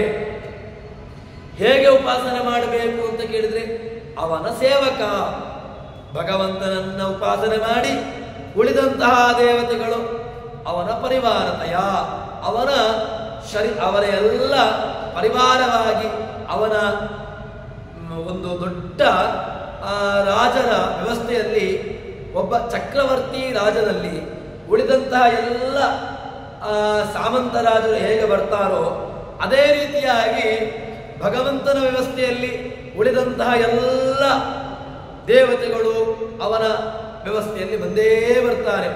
ಹೇಗೆ ಉಪಾಸನೆ ಮಾಡಬೇಕು ಅಂತ ಕೇಳಿದ್ರೆ ಅವನ ಸೇವಕ ಭಗವಂತನನ್ನ ಉಪಾಸನೆ ಮಾಡಿ, ಉಳಿದಂತಹ ದೇವತೆಗಳು ಅವನ ಪರಿವಾರತಯ, ಅವರ ಎಲ್ಲ ಪರಿವಾರವಾಗಿ ಅವನ ಒಂದು ದೊಡ್ಡ ರಾಜರ ವ್ಯವಸ್ಥೆಯಲ್ಲಿ ಒಬ್ಬ ಚಕ್ರವರ್ತಿ ರಾಜನಲ್ಲಿ ಉಳಿದಂತಹ ಎಲ್ಲ ಸಾಮಂತ ರಾಜರು ಹೇಗೆ ಬರ್ತಾರೋ ಅದೇ ರೀತಿಯಾಗಿ ಭಗವಂತನ ವ್ಯವಸ್ಥೆಯಲ್ಲಿ ಉಳಿದಂತಹ ಎಲ್ಲ ದೇವತೆಗಳು ಅವನ ವ್ಯವಸ್ಥೆಯಲ್ಲಿ ಬಂದೇ ಬರ್ತಾರೆ.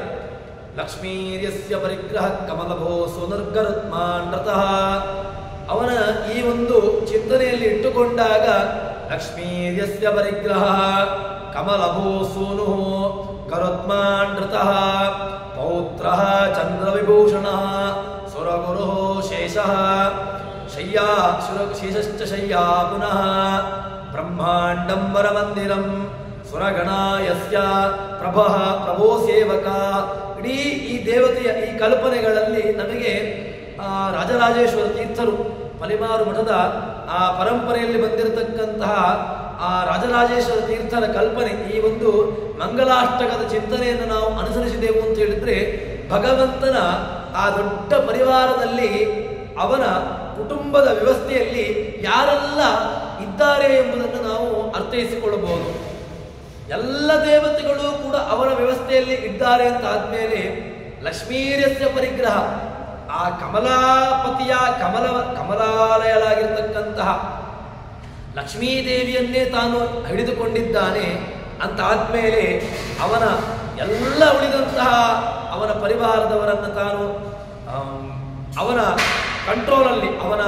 ಲಕ್ಷ್ಮೀರ್ಯಸ್ಯ ಪರಿಗ್ರಹ ಕಮಲಭೋ ಸುನರ್ಗರುತ್ಮಾನ್ ರತಃ. ಅವನ ಈ ಒಂದು ಚಿಂತನೆಯಲ್ಲಿ ಇಟ್ಟುಕೊಂಡಾಗ ಲಕ್ಷ್ಮೀರ್ಯಸ್ಯ ಪರಿಗ್ರಹ ಕಮಲಭೋ ಸೂನು ಗರುತ್ಮಾನ್ ರತಃ ಪೌತ್ರ ಚಂದ್ರವಿಭೂಷಣ ಸುರಗುರು ಶೇಷಃ ಶಯ್ಯಾ ಶೇಷಶ್ಚ ಶಯ್ಯಾ ಪುನಃ ಬ್ರಹ್ಮಾಂಡಂಬರ ಮಂದಿರಂ ಸುರಗಣಾಯಸ್ಯ ಪ್ರಭೋ ಸೇವಕ. ಇಡೀ ಈ ದೇವತೆಯ ಈ ಕಲ್ಪನೆಗಳಲ್ಲಿ ನಮಗೆ ರಾಜರಾಜೇಶ್ವರ ತೀರ್ಥರು ಮಲೆಮಾರು ಮಠದ ಆ ಪರಂಪರೆಯಲ್ಲಿ ಬಂದಿರತಕ್ಕಂತಹ ಆ ರಾಜರಾಜೇಶ್ವರ ತೀರ್ಥರ ಕಲ್ಪನೆ, ಈ ಒಂದು ಮಂಗಲಾಷ್ಟಕದ ಚಿಂತನೆಯನ್ನು ನಾವು ಅನುಸರಿಸಿದೆವು ಅಂತ ಹೇಳಿದ್ರೆ ಭಗವಂತನ ಆ ದೊಡ್ಡ ಪರಿವಾರದಲ್ಲಿ ಅವನ ಕುಟುಂಬದ ವ್ಯವಸ್ಥೆಯಲ್ಲಿ ಯಾರೆಲ್ಲ ಇದ್ದಾರೆ ಎಂಬುದನ್ನು ನಾವು ಅರ್ಥೈಸಿಕೊಳ್ಳಬಹುದು. ಎಲ್ಲ ದೇವತೆಗಳು ಕೂಡ ಅವರ ವ್ಯವಸ್ಥೆಯಲ್ಲಿ ಇದ್ದಾರೆ ಅಂತ ಆದ್ಮೇಲೆ ಲಕ್ಷ್ಮೀರ್ಯಸ್ಯ ಪರಿಗ್ರಹ, ಆ ಕಮಲಾಪತಿಯ ಕಮಲಾಲಯಳಾಗಿರ್ತಕ್ಕಂತಹ ಲಕ್ಷ್ಮೀದೇವಿಯನ್ನೇ ತಾನು ಹಿಡಿದುಕೊಂಡಿದ್ದಾನೆ ಅಂತ ಆದ್ಮೇಲೆ ಅವನ ಎಲ್ಲ ಉಳಿದಂತಹ ಅವನ ಪರಿವಾರದವರನ್ನು ತಾನು ಅವನ ಕಂಟ್ರೋಲಲ್ಲಿ, ಅವನ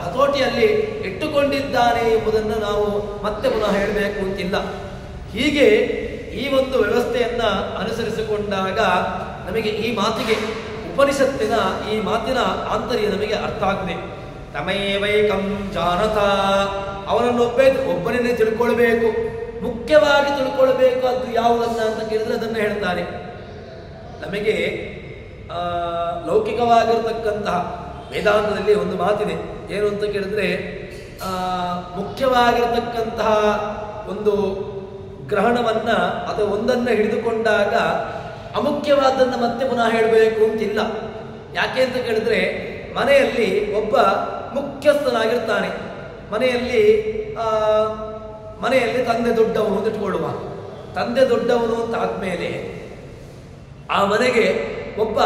ಹತೋಟಿಯಲ್ಲಿ ಇಟ್ಟುಕೊಂಡಿದ್ದಾನೆ ಎಂಬುದನ್ನು ನಾವು ಮತ್ತೆ ಪುನಃ ಹೇಳಬೇಕು ಅಂತಿಲ್ಲ. ಹೀಗೆ ಈ ಒಂದು ವ್ಯವಸ್ಥೆಯನ್ನ ಅನುಸರಿಸಿಕೊಂಡಾಗ ನಮಗೆ ಈ ಮಾತಿಗೆ, ಉಪನಿಷತ್ತಿನ ಈ ಮಾತಿನ ಆಂತರ್ಯ ನಮಗೆ ಅರ್ಥ ಆಗಿದೆ. ತಮೇವೈಕಂ ಜಾನತ, ಒಬ್ಬನನ್ನೇ ತಿಳ್ಕೊಳ್ಬೇಕು, ಮುಖ್ಯವಾಗಿ ತಿಳ್ಕೊಳ್ಬೇಕು. ಅದು ಯಾವುದನ್ನ ಅಂತ ಕೇಳಿದ್ರೆ ಅದನ್ನು ಹೇಳ್ತಾರೆ. ನಮಗೆ ಲೌಕಿಕವಾಗಿರತಕ್ಕಂತಹ ವೇದಾಂತದಲ್ಲಿ ಒಂದು ಮಾತಿದೆ. ಏನು ಅಂತ ಕೇಳಿದ್ರೆ ಮುಖ್ಯವಾಗಿರತಕ್ಕಂತಹ ಒಂದು ಗ್ರಹಣವನ್ನ ಅಥವಾ ಒಂದನ್ನು ಹಿಡಿದುಕೊಂಡಾಗ ಅಮುಖ್ಯವಾದನ್ನು ಮತ್ತೆ ಪುನಃ ಹೇಳಬೇಕು ಅಂತಿಲ್ಲ. ಯಾಕೆ ಅಂತ ಕೇಳಿದ್ರೆ ಮನೆಯಲ್ಲಿ ಒಬ್ಬ ಮುಖ್ಯಸ್ಥನಾಗಿರ್ತಾನೆ. ಮನೆಯಲ್ಲಿ ತಂದೆ ದೊಡ್ಡವನು ಅಂತ ಇಟ್ಕೊಳ್ಳುವ. ತಂದೆ ದೊಡ್ಡವನು ಅಂತ ಆದ್ಮೇಲೆ ಆ ಮನೆಗೆ ಒಬ್ಬ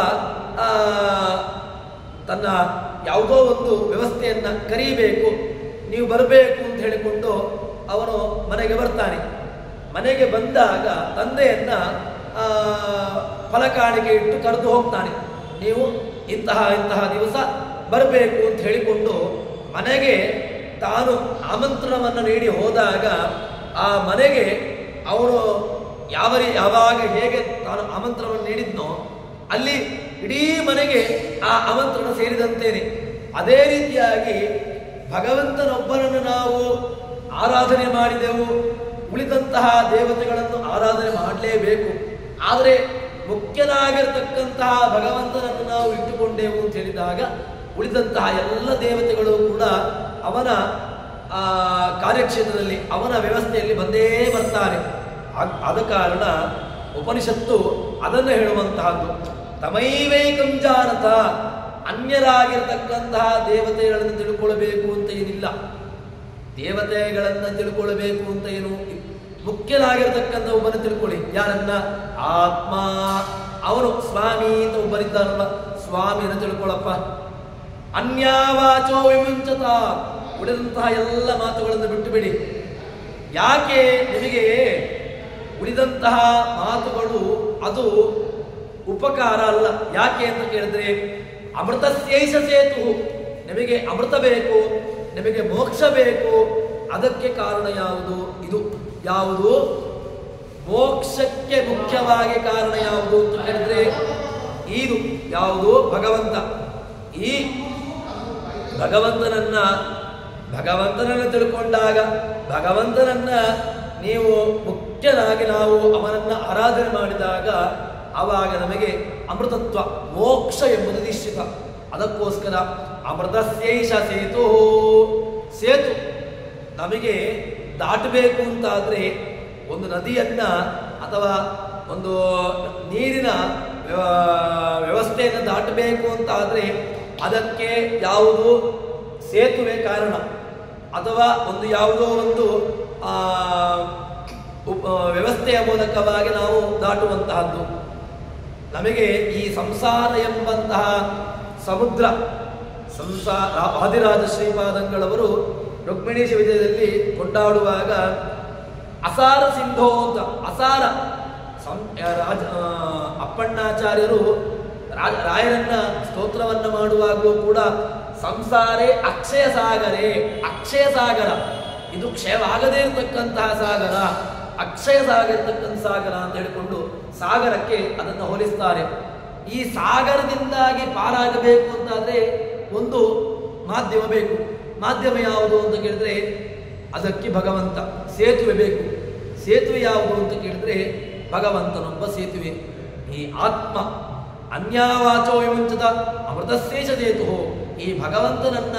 ತನ್ನ ಯಾವುದೋ ಒಂದು ವ್ಯವಸ್ಥೆಯನ್ನ ಕರೀಬೇಕು, ನೀವು ಬರಬೇಕು ಅಂತ ಹೇಳಿಕೊಂಡು ಅವನು ಮನೆಗೆ ಬರ್ತಾನೆ. ಮನೆಗೆ ಬಂದಾಗ ತಂದೆಯನ್ನ ಫಲಕಾಣಿಕೆ ಇಟ್ಟು ಕರೆದು ಹೋಗ್ತಾನೆ. ನೀವು ಇಂತಹ ದಿವಸ ಬರಬೇಕು ಅಂತ ಹೇಳಿಕೊಂಡು ಮನೆಗೆ ತಾನು ಆಮಂತ್ರಣವನ್ನು ನೀಡಿ ಹೋದಾಗ ಆ ಮನೆಗೆ ಅವನು ಯಾವಾಗ ಹೇಗೆ ತಾನು ಆಮಂತ್ರಣವನ್ನು ನೀಡಿದ್ನೋ ಅಲ್ಲಿ ಇಡೀ ಮನೆಗೆ ಆ ಆಮಂತ್ರಣ ಸೇರಿದಂತೇನೆ. ಅದೇ ರೀತಿಯಾಗಿ ಭಗವಂತನೊಬ್ಬನನ್ನು ನಾವು ಆರಾಧನೆ ಮಾಡಿದೆವು, ಉಳಿದಂತಹ ದೇವತೆಗಳನ್ನು ಆರಾಧನೆ ಮಾಡಲೇಬೇಕು. ಆದರೆ ಮುಖ್ಯನಾಗಿರ್ತಕ್ಕಂತಹ ಭಗವಂತನನ್ನು ನಾವು ಇಟ್ಟುಕೊಂಡೆವು ಅಂತ ಹೇಳಿದಾಗ ಉಳಿದಂತಹ ಎಲ್ಲ ದೇವತೆಗಳು ಕೂಡ ಅವನ ಕಾರ್ಯಕ್ಷೇತ್ರದಲ್ಲಿ, ಅವನ ವ್ಯವಸ್ಥೆಯಲ್ಲಿ ಬಂದೇ ಬರ್ತಾರೆ. ಆದ ಕಾರಣ ಉಪನಿಷತ್ತು ಅದನ್ನು ಹೇಳುವಂತಹದ್ದು. ತಮೈವೈಕಂ ಜಾನತ, ಅನ್ಯರಾಗಿರ್ತಕ್ಕಂತಹ ದೇವತೆಗಳನ್ನು ತಿಳ್ಕೊಳ್ಬೇಕು ಅಂತ ಏನಿಲ್ಲ. ದೇವತೆಗಳನ್ನು ತಿಳ್ಕೊಳ್ಬೇಕು ಅಂತ ಏನು, ಮುಖ್ಯನಾಗಿರ್ತಕ್ಕಂಥ ಒಬ್ಬನ ತಿಳ್ಕೊಳ್ಳಿ. ಯಾರನ್ನ? ಆತ್ಮ. ಅವನು ಸ್ವಾಮಿ ಅಂತ ಒಬ್ಬರಿದ್ದಾರಲ್ಲ, ಸ್ವಾಮಿಯನ್ನು ತಿಳ್ಕೊಳ್ಳಪ್ಪ. ಅನ್ಯಾವಾಚೋ ವಿಮುಂಚತ, ಉಳಿದಂತಹ ಎಲ್ಲ ಮಾತುಗಳನ್ನು ಬಿಟ್ಟು ಬಿಡಿ. ಯಾಕೆ ನಿಮಗೆ ಉಳಿದಂತಹ ಮಾತುಗಳು ಅದು ಉಪಕಾರ ಅಲ್ಲ. ಯಾಕೆ ಅಂತ ಕೇಳಿದ್ರೆ ಅಮೃತಸ್ಯೈಷ ಸೇತು, ನಿಮಗೆ ಅಮೃತ ಬೇಕು, ನಿಮಗೆ ಮೋಕ್ಷ ಬೇಕು. ಅದಕ್ಕೆ ಕಾರಣ ಯಾವುದು? ಇದು ಯಾವುದು? ಮೋಕ್ಷಕ್ಕೆ ಮುಖ್ಯವಾಗಿ ಕಾರಣ ಯಾವುದು ಅಂತ ಹೇಳಿದ್ರೆ ಇದು ಯಾವುದು? ಭಗವಂತ. ಈ ಭಗವಂತನನ್ನು ತಿಳ್ಕೊಂಡಾಗ, ಭಗವಂತನನ್ನ ನೀವು ಮುಖ್ಯನಾಗಿ ನಾವು ಅವನನ್ನ ಆರಾಧನೆ ಮಾಡಿದಾಗ ಆವಾಗ ನಮಗೆ ಅಮೃತತ್ವ, ಮೋಕ್ಷ ಎಂಬುದು ನಿಶ್ಚಿತ. ಅದಕ್ಕೋಸ್ಕರ ಅಮೃತಸ್ಯೈಷ ಸೇತು, ಸೇತು ನಮಗೆ ದಾಟಬೇಕು ಅಂತಾದ್ರೆ ಒಂದು ನದಿಯನ್ನ ಅಥವಾ ಒಂದು ನೀರಿನ ವ್ಯವಸ್ಥೆಯನ್ನು ದಾಟಬೇಕು ಅಂತಾದ್ರೆ ಅದಕ್ಕೆ ಯಾವುದು? ಸೇತುವೆ ಕಾರಣ, ಅಥವಾ ಒಂದು ಯಾವುದೋ ಒಂದು ವ್ಯವಸ್ಥೆಯ ಮೂಲಕವಾಗಿ ನಾವು ದಾಟುವಂತಹದ್ದು. ನಮಗೆ ಈ ಸಂಸಾರ ಎಂಬಂತಹ ಸಮುದ್ರ, ಆದಿರಾಜ ಶ್ರೀಪಾದಂಗಳವರು ರುಕ್ಮಿಣೀಶ ವಿಜಯದಲ್ಲಿ ಕೊಂಡಾಡುವಾಗ ಅಸಾರ ಸಿಂಧೋ ಅಂತ, ಅಸಾರ ಅಪ್ಪಣ್ಣಾಚಾರ್ಯರು ರಾಯರನ್ನ ಸ್ತೋತ್ರವನ್ನು ಮಾಡುವಾಗಲೂ ಕೂಡ ಸಂಸಾರೇ ಅಕ್ಷಯ ಸಾಗರೇ, ಅಕ್ಷಯ ಸಾಗರ, ಇದು ಕ್ಷಯವಾಗದೇ ಇರತಕ್ಕಂತಹ ಸಾಗರ, ಅಕ್ಷಯ ಸಾಗಿರ್ತಕ್ಕಂಥ ಸಾಗರ ಅಂತ ಹೇಳಿಕೊಂಡು ಸಾಗರಕ್ಕೆ ಅದನ್ನು ಹೋಲಿಸ್ತಾರೆ. ಈ ಸಾಗರದಿಂದಾಗಿ ಪಾರಾಗಬೇಕು ಅಂತಾದ್ರೆ ಒಂದು ಮಾಧ್ಯಮ ಬೇಕು. ಮಾಧ್ಯಮ ಯಾವುದು ಅಂತ ಕೇಳಿದ್ರೆ ಅದಕ್ಕೆ ಭಗವಂತ. ಸೇತುವೆ ಬೇಕು. ಸೇತುವೆ ಯಾವುದು ಅಂತ ಕೇಳಿದ್ರೆ ಭಗವಂತನೊಬ್ಬ ಸೇತುವೆ. ಈ ಆತ್ಮ ಅನ್ಯಾವಾಚೋ ವಿಮುಂಚತ ಅಮೃತಶೇಷ ಸೇತು. ಈ ಭಗವಂತನನ್ನ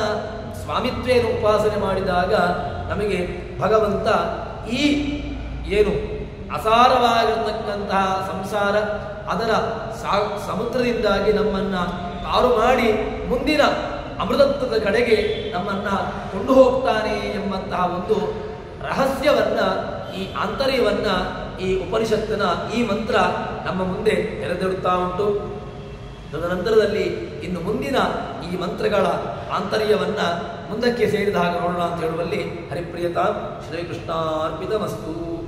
ಸ್ವಾಮಿತ್ವೇನ ಉಪಾಸನೆ ಮಾಡಿದಾಗ ನಮಗೆ ಭಗವಂತ ಈ ಏನು ಅಸಾರವಾಗಿರತಕ್ಕಂತಹ ಸಂಸಾರ ಅದರ ಸಮುದ್ರದಿಂದಾಗಿ ನಮ್ಮನ್ನ ಪಾರು ಮಾಡಿ ಮುಂದಿನ ಅಮೃತತ್ವದ ಕಡೆಗೆ ನಮ್ಮನ್ನ ಕೊಂಡು ಹೋಗ್ತಾನೆ ಎಂಬಂತಹ ಒಂದು ರಹಸ್ಯವನ್ನ, ಈ ಆಂತರ್ಯವನ್ನ ಈ ಉಪನಿಷತ್ತಿನ ಈ ಮಂತ್ರ ನಮ್ಮ ಮುಂದೆ ತೆರೆದಿಡುತ್ತಾ ಉಂಟು. ತದನಂತರದಲ್ಲಿ ಇನ್ನು ಮುಂದಿನ ಈ ಮಂತ್ರಗಳ ಆಂತರ್ಯವನ್ನ ಮುಂದಕ್ಕೆ ಸೇರಿದ ಹಾಗೆ ನೋಡೋಣ ಅಂತ ಹೇಳುವಲ್ಲಿ ಹರಿಪ್ರಿಯತಾ ಶ್ರೀಕೃಷ್ಣಾರ್ಪಿತಮಸ್ತು.